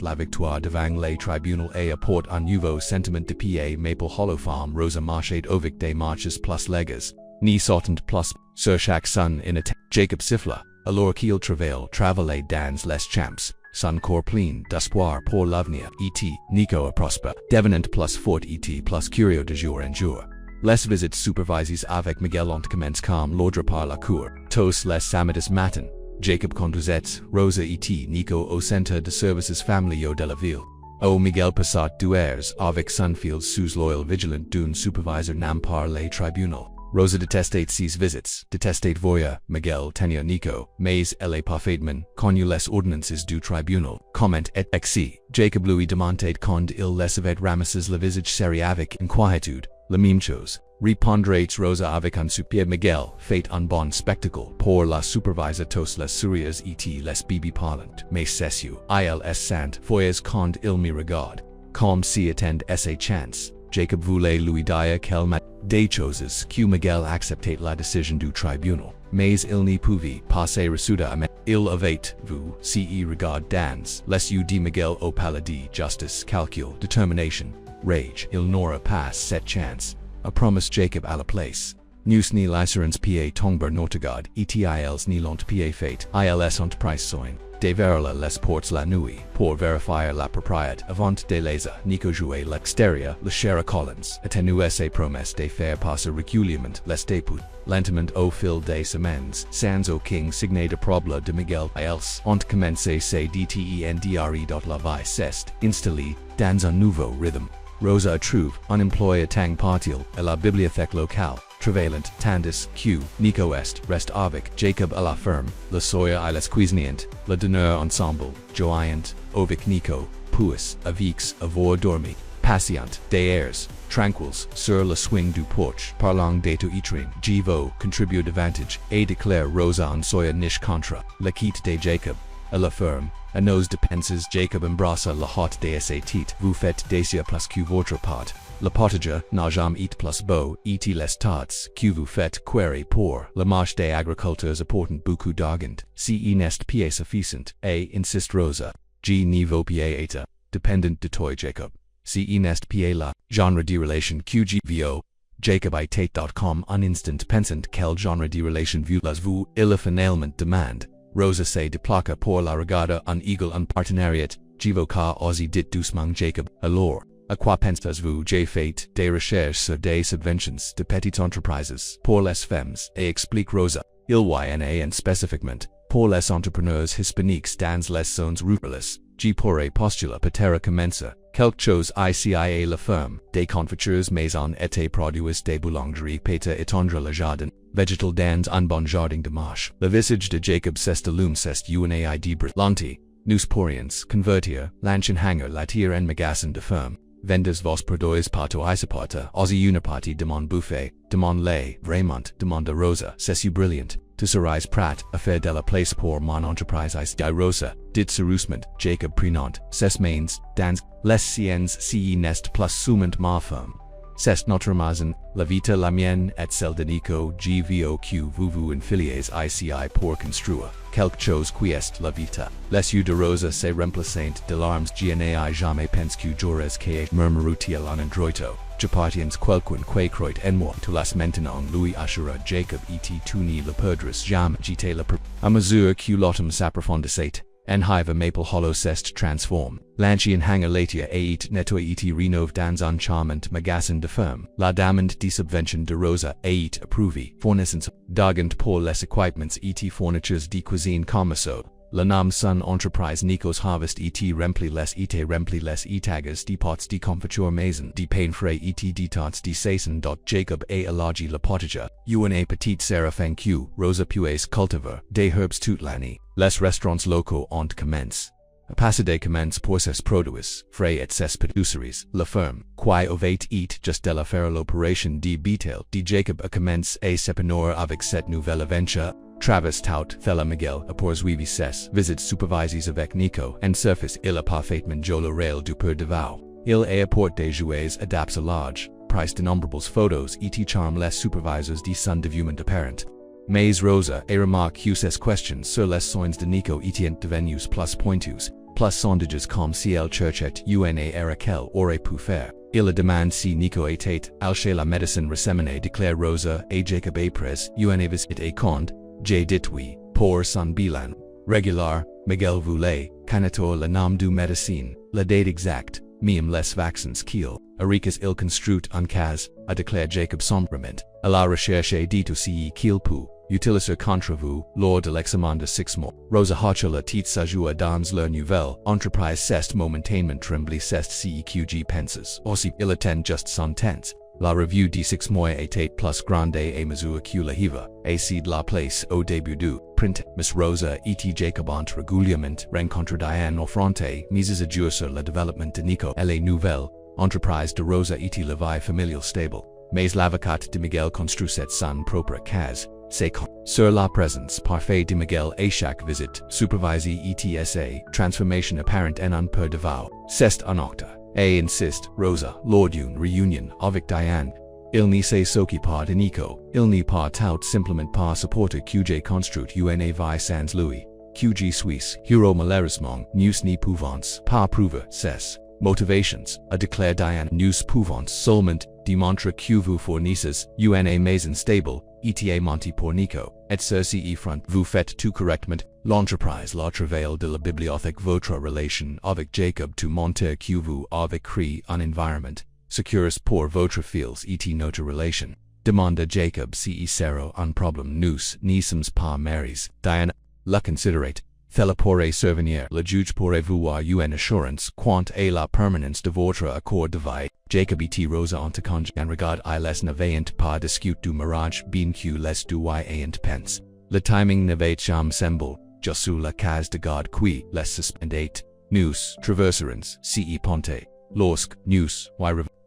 La victoire devant les tribunal et apporte un nouveau sentiment de pa Maple Hollow Farm. Rosa marchait avec des marches plus légas, ni sortant plus, sur chaque son in a Jacob siffla, alors qu'il travaillait dans les champs. Son corps plein d'espoir pour l'avenir. Et Nico a prosper, devenant plus fort et plus curieux de jour en jour. Les visites supervisées avec Miguel ont commencé comme l'ordre par la cour. Tous les samedis matin, Jacob conduisait Rosa et Nico au centre de services familiaux de la ville. Miguel passait 2 heures avec son fils sous l'œil vigilant d'un superviseur nam par les tribunal. Rosa détestait ces visites, détestait voir Miguel tenir Nico, mais elle est parfaitement connue les ordonnances du tribunal. Comment et ex. Jacob lui demandait quand il les avait ramassés le visage serré avec inquiétude. La même chose, répondrait Rosa avec un soupir. Miguel fait un bon spectacle pour la supervisor tous les sourires et les bébés parlant. Mais c'est sûr, ils sont foyers quand il me regarde. Comme si attend sa chance. Jacob voulait lui dire qu'elle des choses que Miguel acceptait la décision du tribunal. Mais il n'y pouvait pas résoudre à il avait, vous, ce regard dans les yeux de Miguel au paladis justice, calcul, determination. Rage, il n'aura pas cette chance. A promise Jacob à la place. Nous ni l'assurance pa tomber nortegard, ils ni l'ont pa fait, ils ont pris soin. De verla les portes la nuit, pour vérifier la propriété avant de les Nico jouer l'extérieur, le cher Collins, atténuer ses promesses de faire passer régulièrement les députés, lentement au fil des semaines, sans aucun signe de problème de Miguel. Ils ont commencé ses dtendre. La vie s'est installée dans un nouveau rythme. Rosa trouve un emploi à temps partiel à la bibliothèque locale, travaillant tandis que Nico reste avec Jacob à la ferme, le soir et les cuisinant, le dîner ensemble, joyant, avec Nico, puis avec avoir dormi, patient, des airs, tranquilles, sur le swing du porche, parlant de tout étring, Jivo contribue davantage, et déclare Rosa en soya niche contre, la quitte de Jacob, à la ferme. À nos dépenses Jacob embrassa la hôte de sa tête. Vous faites désir plus que votre part. Le potager n'a jamais été plus beau, et les tartes que vous faites query pour. La marche des agriculteurs apportant beaucoup d'argent. Ce n'est pas suffisant, et insiste Rosa. G niveau pas être dépendant de toi Jacob. Ce n'est pas la genre de relation que vo. Jacob itate.com un instant pensant quel genre de relation vous il finalement demande. Rosa se déplaca pour la regarder un eagle un partenariat, jivoka osi dit doucement Jacob, alors, à quoi pensez-vous? J'ai fait des recherches sur des subventions de petites entreprises pour les femmes, et explique Rosa, il en spécifiquement, pour les entrepreneurs hispaniques dans les zones rurales, je pourrais postuler peut-être commencer, quelque chose ici à la ferme, des confitures maison et produits de boulangerie peut étendre le jardin. Végétal dans un bon jardin de marche. Le visage de Jacob s'estallume c'est unaid brillanti. Nous pourrions convertir l'ancien hangar la tire en magasin de ferme. Vendez vos produits partout à supporter. Aussi une partie de mon buffet, de mon lait, vraiment, demande Rosa, c'est brilliant. Tu serais prêt à faire de la place pour mon entreprise dit Rosa, dit sérieusement, Jacob prenant, ses mains, dans les siennes ce n'est plus seulement ma femme. C'est notre maison, la vita la mienne et celle de Nico, gvoq vous infiliez ici pour construire, quelque chose qui est la vita. Les yeux de Rosa se remplissant de larmes gna jamais pense que j'aurais que murmurait-il en androito. J'appartiens quelqu'un qui croit en moi. Tu las maintenant lui assura Jacob et tu ni le perdras jamais j'étais la à mesure que l'automne s'approfondissait. En hive Maple Hollow s'est transforme. L'ancien hangar latia ait nettoyé rénové dans un charmant magasin de ferme. La demande de subvention de Rosa ait approuvé. Fournissance d'argent pour les équipements et fournitures de cuisine commerciaux. Le nom son entreprise Nico's Harvest et rempli les étages de pots de confiture maison de pain frais et de tartes de saison. Jacob a élargi le potager. Une petite séraphin que Rosa puis cultiver des herbes toute l'année. Les restaurants locaux ont commencé. A passer commence pour ses produits, frais et ses pâtisseries. La ferme, qui avait et just de la faire l'opération de bétail de Jacob a commencé à s'épanouir avec cette nouvelle aventure. Travis tout Thela Miguel a poursuivi ses visites supervisées avec Nico en surface il a parfaitement joué le rôle du père de veau. Il a apporté des jouets adaptés à l'âge, pris d'innombrables photos et charme les supervisors de son dévouement apparent. Mais Rosa, et remarque ses questions sur les soins de Nico Etienne devenus plus pointus, plus sondages comme si elle cherchait une era qu'elle aurait pu faire. Il demande si Nico était al chez la médecine récemment déclare Rosa et Jacob après une visite et quand j'ai dit oui, pour son bilan régulier, Miguel voulait connaître le nom du médecin, la date exacte, même les vaccins qu'il Arikas il construit un cas, a déclaré Jacob sombrement, à la recherche d'outils qu'il peut utiliser contre vous lors de l'examen de 6 mois. Rosa Hocha la tête s'ajoute dans leur nouvelle entreprise c'est momentanément tremblé c'est CEQG penses. Aussi il attend juste son temps. La revue de 6 mois était plus grande et mesure que la hiva, et c'est la place au début du print. Miss Rosa et Jacob ont régulièrement rencontré Diane offrante mises à jour sur le développement de Nico et les nouvelles entreprise de Rosa et la vie familiale stable. Mais l'avocat de Miguel construisait son propre cas. C'est sur la présence parfaite de Miguel à chaque visite, supervisée ETSA, transformation apparente en un peu de voix. C'est un acte. Et insiste, Rosa, lors d'une réunion avec Diane. Il ne s'occupe pas de Nico, il n'est pas tout simplement pas supporter que j'ai construit une vie sans lui. QG Suisse, hero malheureusement, nous ne pouvons pas prouver ses motivations, a déclaré Diane. Nous pouvons seulement démontrer que vous fournissez une maison stable, eta monti pour Nico, et ceci front vous faites tout correctement. L'entreprise la travail de la bibliothèque votre relation avec Jacob to monter que vous avez créé un environnement secure pour votre fils et notre relation. Demanda Jacob si sera un problème nous ne sommes pas mariés. Diane, la considerate. Thela pourrait survenir. Le juge pourrait voir une assurance quant à la permanence de votre accord de vie. Jacob et Rosa ont congé en regard à les n'avaient pas discuté du mariage bien que les deux ayant pense. Le timing n'avait jamais semblé. Je suis la case de garde qui les suspendait. Nous traverserons ce ponte. Lorsque nous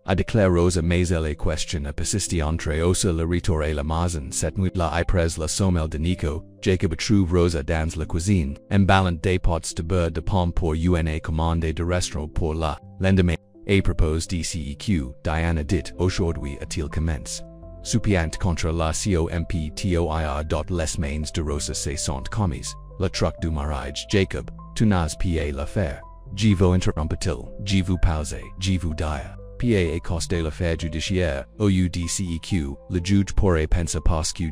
a déclaré Rosa mais elle question a persisté entre osa le retour et la maison cette nuit-là après la sommelle de Nico. Jacob trouve Rosa dans la cuisine, emballant des pots de beurre de pomme pour une commande de restaurant pour la lendemain. Et propose DCEQ, Diana dit aujourd'hui a-t-il commence. Suppliant contre la COMPTOIR. Les mains de Rosa se sont commises. Le truc du mariage. Jacob, tu n'as pas l'affaire. Je vous interrompit-il, je vous pause, je vous dire. PA cause de l'affaire judiciaire, OUDCEQ, le juge pourrait penser parce que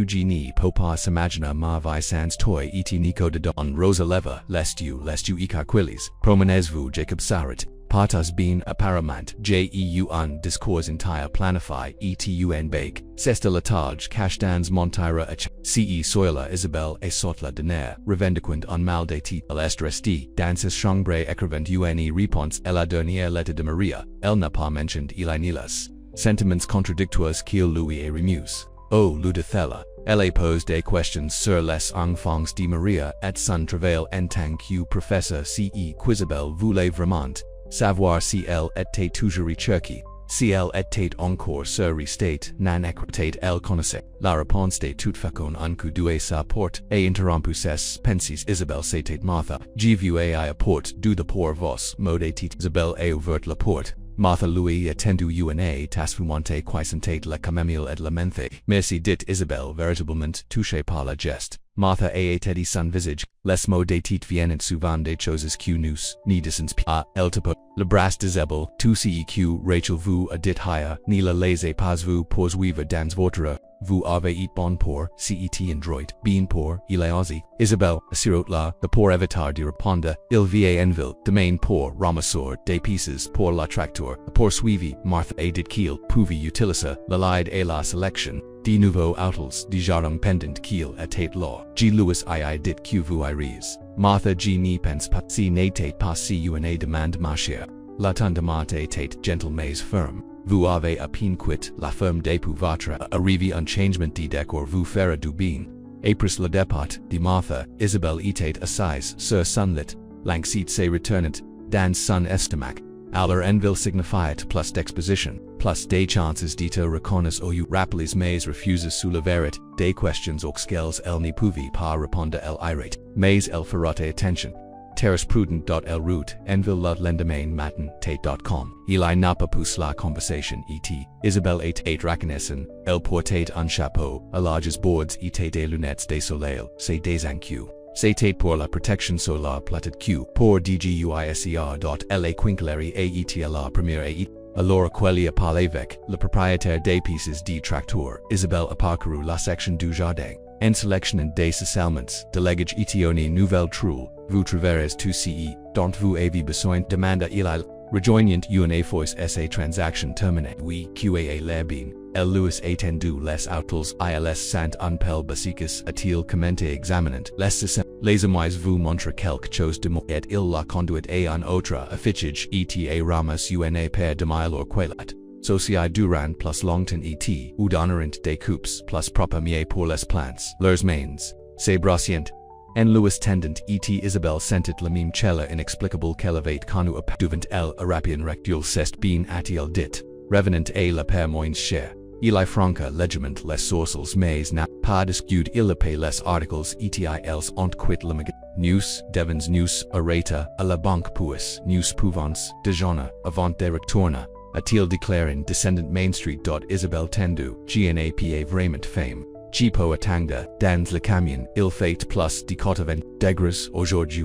je n'y peux pas imaginer ma vie sans toi et Nico de Don. Rosa leva, lestu icaquilis, promenez-vous Jacob s'arrête. Partas bien apparemment, JEU un discours entire planify ETUN bake, c'est de la tâche cache dans Montira CE soila Isabelle et sotla de ner, revendiquant un mal de tit à l'estresti, dans ses chambres écrivant une réponse à la dernière lettre de Maria, elle n'a pas mentioned ilanilas. Sentiments contradictoires qu'il lui est remus. Oh Ludithella, elle pose des questions sur les enfants de Maria et son travail en tant que professeur CE qu'Isabelle voulait vraiment savoir si elle était toujours recherchée, si elle était encore sur state non écrite elle connaissait la réponse de toute façon un coup d'œil sa porte et interrompu ses pensées. Isabelle c'était Martha, je vous ai apporté du de pour vos mode et Isabelle a ouvert la porte. Martha lui attendu une tasfumante quiescente la camomille et la menthe. Merci dit Isabelle véritablement touchée par la geste. Martha a été son visage, les mots de tit viennent souvent des choses que nous ni dissens pas. Elle te le bras d'Isabelle, tout ceq Rachel vous a dit higher, ni la laissez pas vous poursuivre dans votre. Vous avez it bon pour, cet android, bien pour, il est aussi. Isabelle, assirot la, de pour evitar de répondre, il va enville, demain pour ramasseur des pieces pour la tracteur, poursuivi, Martha a dit qu'il pouvait utiliser la lide et la sélection. De nouveaux outils de jardin pendant qu'il était là. G. Lewis I dit que vous iris. Martha G. n'y pense pas si n'était pas si une demande ma chère. La tendemate était gentle mais ferme. Vous avez à peine quitté la ferme depuis votre arrivée un changement de décor vous fera du bien. Après le départ de Martha, Isabelle était assise sur son lit, l'anxiété se retournant dans son estomac. Alors enville signifiait plus d'exposition, plus des chances de te reconnaître ou rappeler mais refuses soulever des questions auxquelles elle ne pouvait pas répondre elle irate, mais elle fera attention. Terrace Prudent. Elle route, Enville Lut Lendemain Matin, Tate.com. Eli Napa Pousse la Conversation et. Isabelle 8 Racanesson, Elle portait un chapeau, à larges boards et des lunettes de soleil, c'est des anques. C'était pour la protection solar platted Q, pour DGUISER. La quincleri aet à la première aet. Alors quelli par l'évêque, le propriétaire des pieces de tracteur, Isabelle a parcouru la section du jardin. En sélectionnant des aliments, de legage etioni nouvelle trou, vous trouverez tout ce dont vous avez besoin. Demanda Eli. Rejoignant une fois sa transaction terminée. Oui, QAA l'abin. Elle Louis attendu les outils ils sant un pel basiques a-t-il commenté examinant les systèmes. Les amis vous montre quelque chose de moi et il la conduite à un autre affichage eta ramas una per de mille or quelat. Socii durant plus longtemps et ou d'honorant des coupes plus propamier pour les plants. Leurs mains. C'est brassient. En Louis tendant et Isabelle sentit la même cella inexplicable qu'elle avait connu devant elle a rapide rectul cest bien a-t-il dit. Revenant à la per moins cher. Eli Franca legiment les sources mais n'a pas discuté il paie les articles etils ont quit le mag. News, Devons News, Arata, à la banque puis, News Pouvance, Dejona, avant de retourna, a-t-il déclaré descendant Main Street. Isabelle tendu, GNAPA vraiment fame. Chipo atangda, dans le camion, il fait plus de cotaven, degras, aujourd'hui,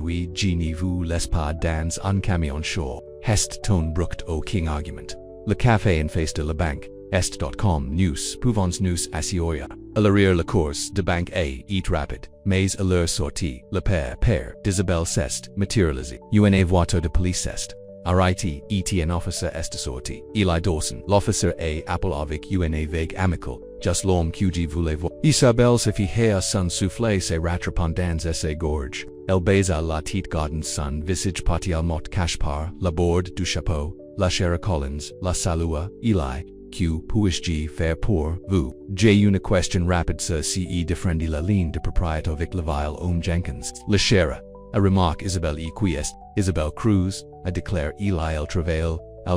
vous les pas dans un camion chaud, hest ton brucht au king argument. Le café en face de la banque. Est.com News, Pouvons News Assioria. À l'arrière la course de banque A, eat rapide, mais à leur sortie, le père d'Isabelle Cest, matérialisé. Una voiture de police est. RIT, ET un officer est sorti. Eli Dawson, l'officer A appel avec una vague amical, just l'homme que voulez voir. Isabelle se fit à son souffle se rattrapant dans sa gorge. Elle baisa la tête garden son visage partiellement caché par la borde du chapeau, la chère Collins, la salua, Eli. Q. Puis-je faire pour vous? J'ai une question rapide sur ce défendit la ligne de propriété avec le vile homme Jenkins. La chère. A remarque Isabelle et qui est, Isabelle Cruz, a déclare Eli el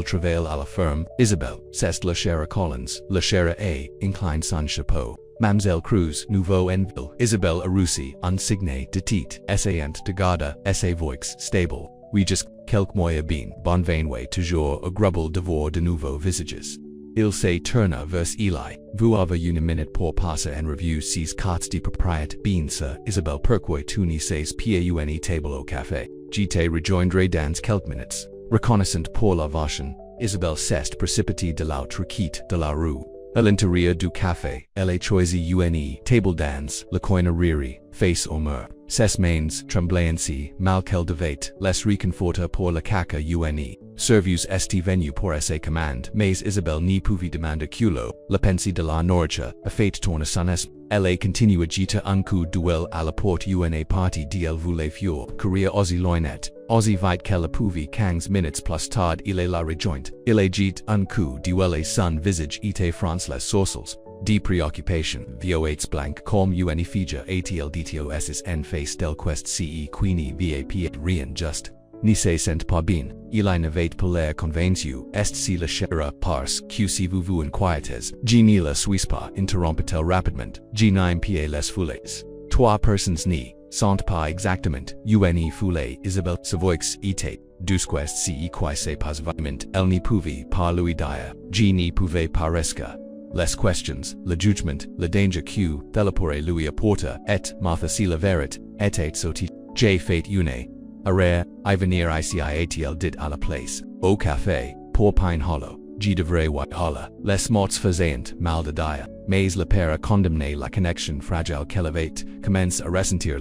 travail à la ferme. Isabelle, c'est la chère Collins, la chère A, incline son chapeau. Mamselle Cruz, nouveau Enville. Isabelle a Russi, un signé de titre, essayant de garder, sa voix stable. Oui just, quelques moyens bien, bon vainway toujours a grubble devant de nouveaux visages. Il se tourna vers Eli. Vous avez une minute pour passer en revue ces cartes de propriété. Bien sûr, Isabelle pourquoi tu ne sais pas une table au café. Je te rejoindrai dans quelques minutes. Reconnaissant pour la vachon, Isabelle s'est précipitée de l'autre quitte de la rue. À l'intérieur du café, elle a choisi une table dans le coin riri, face au mur. Ses mains, tremblancy, mal qu'elle devait, les réconforta pour le caca une. Servus est venu pour sa commande, mais Isabelle n'y pouvait demander culo, la pensée de la nourriture, a fait tourner son esprit. Elle a continué à jeter un coup d'huile à la porte une partie d'elle voulait fuir, courir aussi loinette. Aussi vite qu'elle pouvait 15 minutes plus tard il la rejoint. Il a jeté un coup d'huile à son visage et France les sourcils. De préoccupation, voix blanc comme une figure a-t-il dtos en face del quest ce queenie vap rien juste. Ni se sent pas bien, il n'avait pas l'air convaincu, est si la chère parce que si vous inquiétez, je ne la suis pas, interrompit-elle rapidement, je n'aime pas les foulées. Trois personnes n'y sont pas exactement, une foulée, Isabelle, sa voix était, douce si qui se pas vraiment, elle n'y pouvait pas lui dire, je n'y pouvais pas risquer. Les questions, le jugement, le danger que, d'elle pourrait lui apporter, et, Martha si la vérité, était sautit, j'ai fait une. Arrêt, I venir ici atl dit à la place, au café, pour Pine Hollow, je devrais y aller. Les mots faisant mal de dire, mais le père a condamné la connexion fragile qu'elle avait, commence à ressentir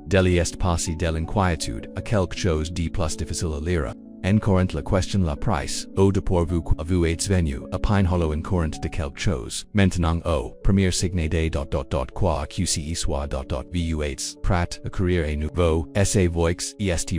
d'elle est passé de l'inquiétude à quelque chose de plus difficile à lire. Encore la question la price, au de pour vous êtes venu, à Pine Hollow encore de quelque chose. Maintenant au, premier signé de quoi qce soit vous êtes, prat, a courir à nouveau, sa voix, est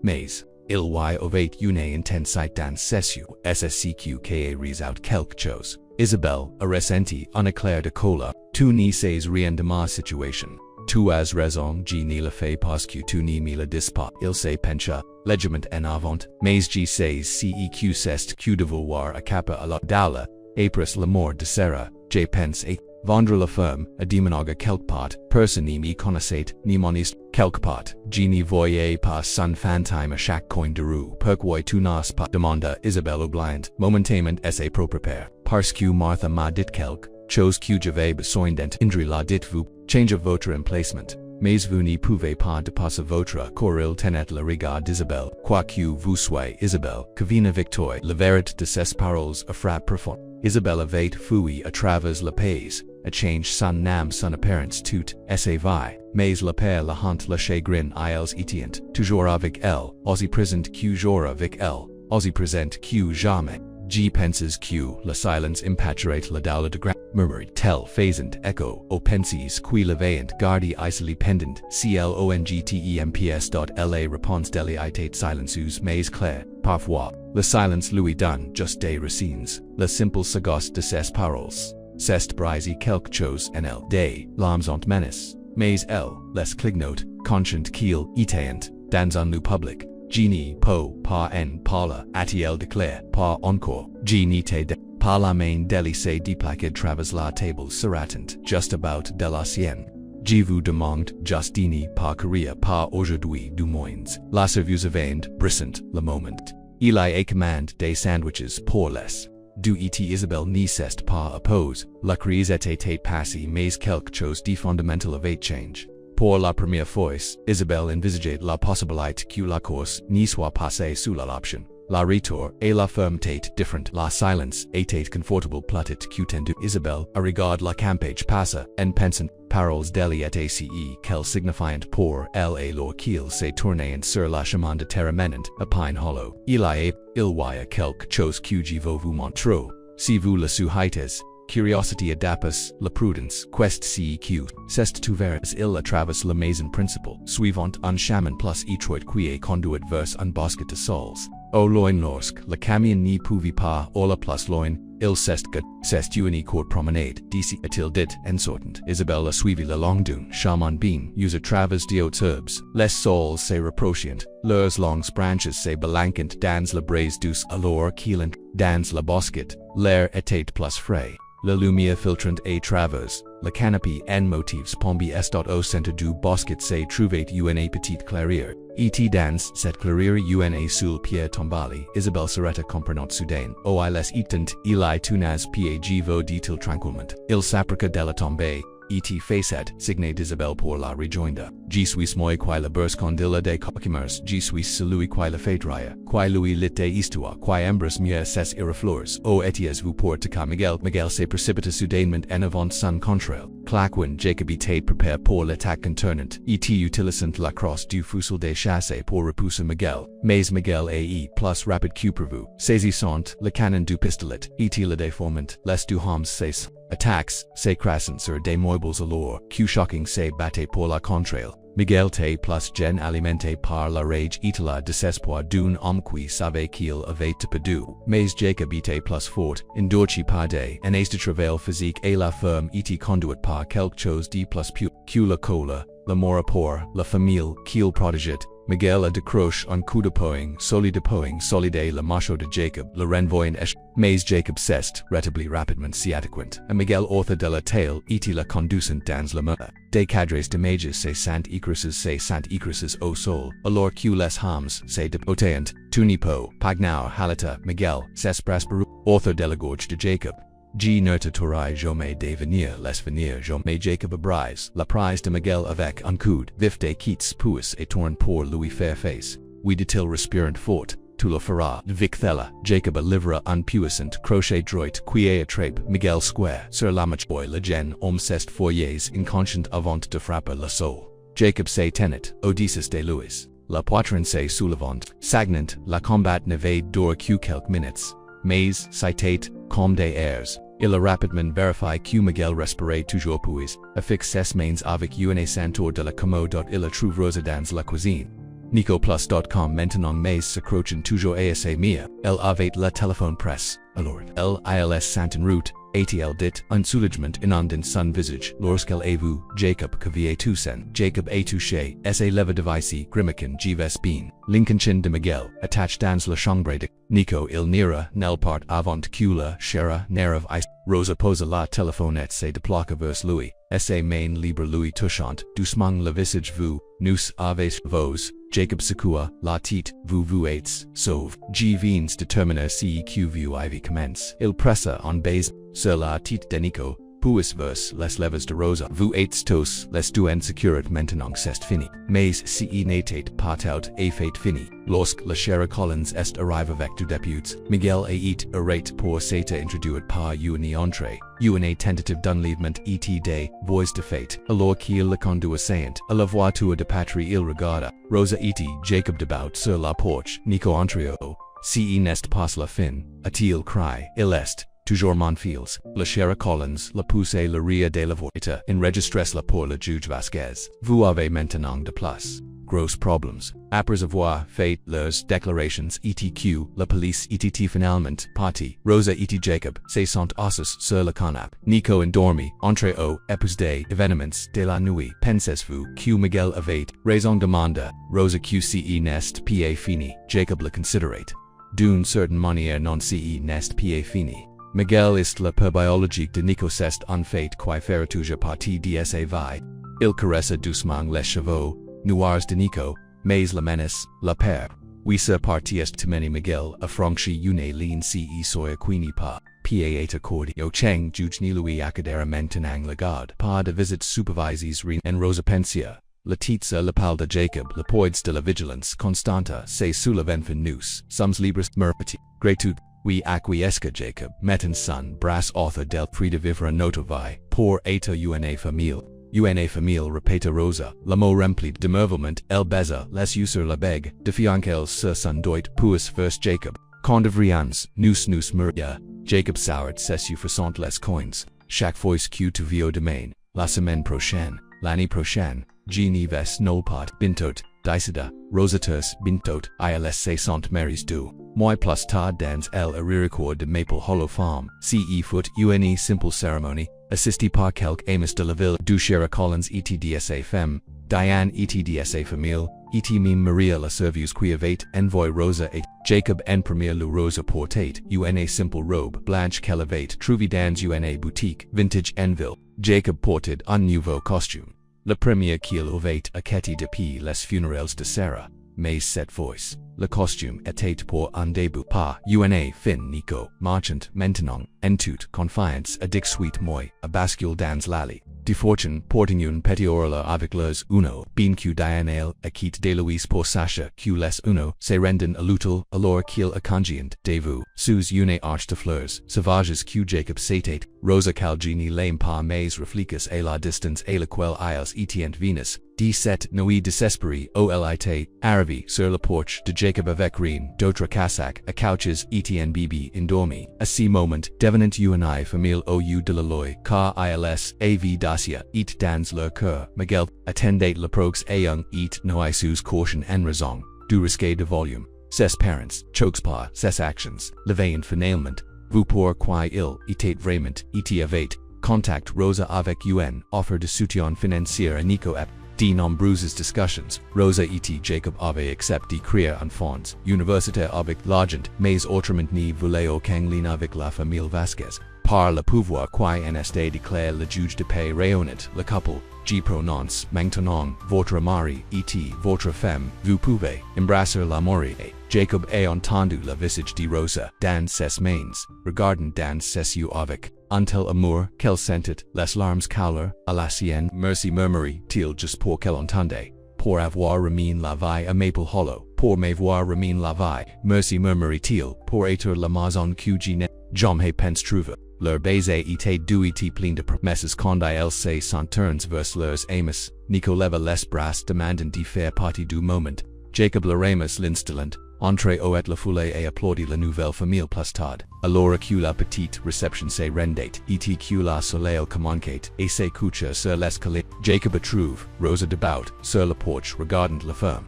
mais, il y avait une intensité dans session, sscq ka resout quelque chose. Isabelle, a ressenti, un éclair de cola, tu ne sais rien de ma situation. Tu as raison, je ne le fais parce que tu ne me le dis pas. Il se pencha, légèrement en avant, mais je sais c'est que devoir a capa à la dalle, après la mort de Sarah, je pense et Vendre la ferme, a demonaga quelque part, personne me connaissait, ni moniste, quelque part, genie voyez pas son fantôme à chaque coin de rue, pourquoi tu n'as pas demanda Isabelle O'Blind, momentanément essaie pro prépare, parce que Martha m'a dit quelque, chose que j'avais besoin d'entendre la dit vous, change of votre emplacement. Mais vous n'y pouvez pas dépasser votre coril tenet le regard d'Isabelle, quoi que vous soyez Isabelle, que vina victoire, la vérité de ses paroles a frappe profond. Isabelle avait fui à travers le pays, a change son nom son apparence toute, sa vie, mais la peur la honte le chagrin ils étient, toujours avec elle, aussi présent que jour avec elle, aussi présent que jamais. G penses que la silence impaturait la doula de grand murmured tel faisant echo o penses qui la vaillant gardi isoli pendant clongtemps.la réponse deliitate silenceus mais clair, parfois, le silence lui donne just des racines, la simple sagesse de ses paroles. C'est brisé quelque chose en elle, des l'âmes ont menace, mais elle, les clignote, conscient qu'il étant, dans un lieu public. Genie po pas en parla, elle déclare, pas encore, genie te de, par la main délicée déplaquée travers la table seratant, just about de la sienne. Je vous demande, justini pas courir pas aujourd'hui du moins, la serveuse vend, brissant, le moment. Il y commande des sandwiches pour les. Du et Isabelle n'y s'est pas oppose, la crise était passée mais quelque chose de fondamental avait change. Pour la première fois, Isabelle envisageait la possibilité que la course n'y soit passée sous l'option. La retour et la fermeté différente. La silence était confortable platit que tendu Isabelle a regard la campagne passa en pensant paroles d'elle et ace qu'elle signifiant pour elle et lor qu'il s'est tourné sur la chemin de terre menant a pine hollow. Il y a quelque chose que je veux vous montrer. Si vous le souhaitez. Curiosity adapus, la prudence, quest ceq, c'est ouvert il à travers la maison principale, suivant un chemin plus étroit qui conduit vers un bosquet de saules. Au loin lorsque le camion n'y pouvait pas la plus loin, il s'est good, c'est une courte promenade, d'ici a-t-il dit, en sortant. Isabelle a suivi le long d'un chemin bien, à travers de hautes herbes, les saules se rapprochant, leurs longues branches se balanquant dans la braise douce alors qu'il entre dans le bosquet, l'air était plus frais. La lumière filtrante à travers, la canopée en motifs pombi est au centre du bosquet se trouvait une petite clairière. Et dans cette clairière une sul pierre tombale, Isabelle s'arrêta comprenant soudain. O il est étant, il y tunas pied vo dit-il tranquillement. Il s'approcha de la tombée. Et facet, signé d'Isabelle pour la rejoindre. Je suis moi qui la burst condilla de cocumers, je suis celui qui la fétraille, qui lui lit de histoire, qui embras mieux ses irrefleurs. O étiez vous pour te Miguel se précipita soudainement en avant son contraire. Qu'une, Jacob était prépare pour l'attaque contournante, et utilisant la crosse du fusil de chasse pour repousser Miguel. Mais Miguel est plus rapide que prévu. Saisissant le canon du pistolet, et le déformant, les deux hommes ses attacks, se crassant sur des meubles alors, que shocking se battait pour la contraire. Miguel te plus gen alimenté par la rage et la désespoir d'un homme qui savait qu'il avait te perdu. Mais Jacob était plus fort, endurci par des années de travail physique et la ferme était conduite par quelque chose de plus pur que la cola, l'amour pour la famille qu'il protégeait. Miguel a décroché un coup de poing solide le macho de Jacob, le renvoyant mais Jacob s'est rétabli rapidement sciatiquement, et Miguel author de la tale et la conduisant dans la main. Des cadres de mages se sant écrises au sol, alors que les hommes se dépotent, tunipo, pagnao halata, Miguel, s'esprasperu, author de la gorge de Jacob. G ne te t'aurai jamais de venir jamais Jacob abrise, la prise de Miguel avec un coup vif de quittes puis et tourne pour lui faire face. Oui dit-il respirant fort, tu le feras, victhella, Jacob a livra un puissant crochet droit qui attrape Miguel square, sur la boy le gen s'est foyers inconscient avant de frapper le sol. Jacob se tenait, Odysseus de Louis, la poitrine se soulevant, sagnant, la combat n'avait duré que quelques minutes. Mais, citate, comme des airs. Il a rapidement vérifié que Miguel respirait toujours puis, affixe ses mains avec une ceinture de la commode il a trouvé dans la cuisine. Nicoplus.com maintenant mais s'accrochant toujours à ses mire, elle avait le téléphone presse, alors, elle ils sont en route, ATL dit, un soulagement inondant son visage, lorsqu'elle a vu, Jacob que vie Toussaint, Jacob a touché, sa leva devisi, grimacan gives bien, Lincolnchin de Miguel, attached dans la chambre de Nico il nera, nel part avant cula, shera, nerav ice, Rosa posa la telephonette se de plaque vers Louis, sa main libre Louis touchant, doucement le visage vous, nous avez vos, Jacob secua, la tite, vous êtes, sauve, G vins determiner ceq vu ivy commence, il pressa en base, sur la tite de Nico, puis vers les levers de Rosa, vous êtes tous, les deux securit maintenant c'est fini, mais ce n'était pas tout à fait fini, lorsque la chère Collins est arrive avec deux députés, Miguel et arrête pour s'être introduit par une entrée, une tentative d'enlèvement et des voix de fête, alors qu'il le conduisait, à la voiture de patrie il regarda, Rosa et Jacob debout sur la porche, Nico entrio, ce n'est pas la fin, a-t-il crié, il est, toujours mon fils, la chère Collins, la pousse la ria de la voita, enregistres la pour le juge Vasquez. Vous avez maintenant de place. Gros problems. Après avoir fait leurs déclarations ETQ, la police ETT finalement parti. Rosa et Jacob se sont assis sur le canapé. Nico endormi, entre aux épous des événements de la nuit. Pensez-vous que Miguel avait raison demanda, Rosa QCE n'est pas fini, Jacob le considerate. D'une certaine manière non ce n'est pas fini. Miguel est la peur biologique de Nico c'est en fait qui fait toujours partie de sa vie. Il caresse doucement les cheveux noirs de Nico, mais la menace, la peur. Oui ce parti est temeni Miguel a franchi une ligne ce soya quini pas, pa accordi au cheng juge ni lui accadera maintenant la garde. Pas de visite supervises rien en Rosa pensia. La titza la pal de Jacob la poids de la vigilance constanta se soulevant nous, sommes libres merpati, gratuit. Oui acquiesca Jacob, metten son bras author del prix de vivre notovi, pour eta una famille repeta Rosa, le mot rempli d'émerveillement, elle baisa les yeux sur la beg, defiant qu'elle se son doit, puis vers Jacob. Quand devrions, nous mourir, Jacob sauert ses yeux faisant les coins, chaque fois que tu viens demain, la semaine prochaine, l'année prochaine, Genie ves nolpot, bintot, dicida, rosatus, bintot, ils sont maris du. Moi plus tard dans elle record de Maple Hollow Farm, ce foot une simple cérémonie, assisté par quelques amis de la ville, du chère Collins etdsa femme, Diane etdsa famille, mime Maria la serveuse qui avait envoyé Rosa et Jacob en premier le Rosa portait, une simple robe blanche qu'elle avait trouvée dans une boutique, vintage en ville, Jacob portait un nouveau costume. Le premier qu'il avait acquitté depuis les funérailles de Sarah, mais cette fois, le costume était pour un début pas une fin Nico, marchant maintenant, en toute confiance à Dick Sweet moi, à bascule dans l'allée. De fortune porting une petite avec les uno, bien que Diane a quitté de Louis pour Sacha que les uno se rendent à l'outil alors qu'il a congient de vous, sous une arche de fleurs, sauvages que Jacob s'était, Rosa Calgini l'aime pas mais reflicus à la distance à laquelle ils étaient Venus, 17 nuit désespérée olit, arrivé sur la porche de Jacob avec rien d'autre cassac, à couches étienne bibi endormi, à ce moment devenant une famille au de la loi, car ils av dacia, et dans leur cœur, Miguel, attendait le prox ayant et no sous caution en raison, du risque de volume, ses parents, chokes pas, ses actions, levain finalement, vous pour quoi il était vraiment, et avait, contact Rosa avec un, offre de soutien financier à Nico ep. De nombreuses discussions, Rosa et Jacob avaient accepté d'écrire un fonds, universitaire avec l'argent, mais autrement ni voulait aucun lien avec la famille Vasquez. Par le pouvoir qui en est déclare le juge de paix rayonnant, le couple, G prononce, maintenant, votre mari et votre femme, vous pouvez, embrasser la mort. Jacob a entendu le visage de Rosa, dans ses mains, regardant dans ses yeux avec, un tel amour, qu'elle sentit, les larmes couler, à la sienne, merci murmurait-il juste pour qu'elle entendait, pour avoir remis la vie à Maple Hollow, pour m'avoir remis la vie, merci murmurait-il, pour être la maison que je n'ai jamais pense trouver. Leur baiser était doux et plein de promesses quand ils se sont tournés vers leurs amis, Nico leva les bras demandant de faire partie du moment, Jacob le remis l'installant, entré au et la foule et applaudit la nouvelle famille plus tard, alors que la petite réception se rendait, et que la soleil commençait, et se coucha sur l'escalier, Jacob trouve, Rosa debout, sur la porche regardant la femme.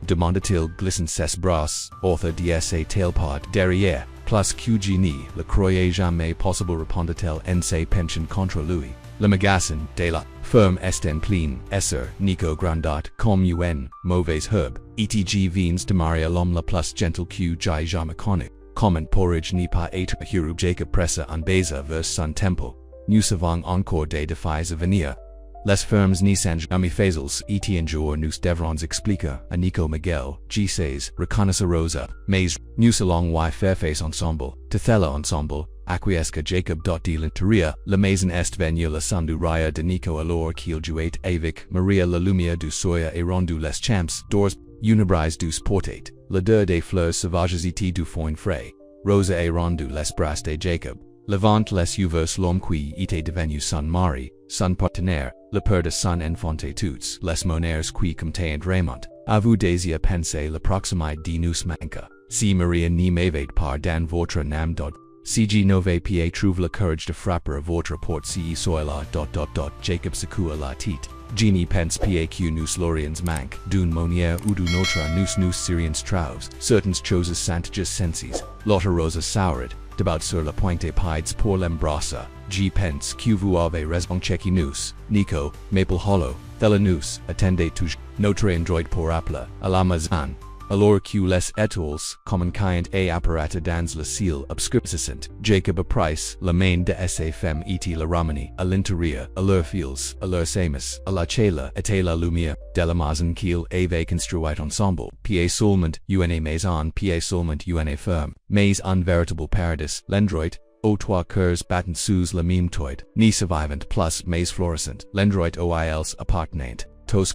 Demanda-t-il glissant ses bras, author de sa tailpot derrière, plus QG ni, le croyez jamais possible répondait-elle en se penchant contre lui. Le magasin de la firme est en plein essor, Nico grandat comme un mauvais herbe, etg vins de Maria l'homme le plus gentle que j'ai jamais connu. Comment pourrais-je ne pas être heureux? Jacob pressa un baiser vers son temple. Nous avons encore des défis à venir. Les fermes ne sont jamais faciles, et un jour nous devrons expliquer à Nico Miguel, G16, reconnaisse Rosa, mais nous allons y faire face ensemble, Tethella ensemble, acquiesque Jacob. De l'intérieur, la maison est venue la son du rire de Nico alors qu'il jouait avec Maria la lumière du soir et rendu les champs d'ors, une brise douce portait, l'odeur des fleurs sauvages et du foin frais, Rosa et rendu les bras de Jacob. Levant les yeux l'homme qui était devenu son mari, son partenaire, le père de son enfant et toutes les monnaires qui comptaient Raymond. À vous désir penser la proximité de nous manque. Si Maria ne m'avait pas dans votre nam dot. Si je n'avais pas trouvé le courage de frapper à votre porte si sois là. Jacob secoua la tête. Je ne pense pas que nous l'aurions manque d'une manière ou d'une autre nous serions trouves. Certaines choses sont just sensibles. Lotta Rosa soured. Debat sur le point de pieds pour l'embrasser. Je pense que vous avez raison checky nous, Nico, Maple Hollow, Thella nous, attendait toujours, notre android pour appeler, à la maison. Alors que les étoiles, communicant et apparate dans le ciel obscurcissent, Jacob appris la main de sa femme et la ramani, à l'intérieur, à leurs fils, à leurs semis, à la chala, et la lumière, de la maison qu'il avait construite ensemble, pied seulement, une maison, pied seulement, une ferme, mais un véritable paradis, l'android, aux trois cœurs battent sous la même toit, ni survivant plus mais florissant, l'android oils appartenant, tous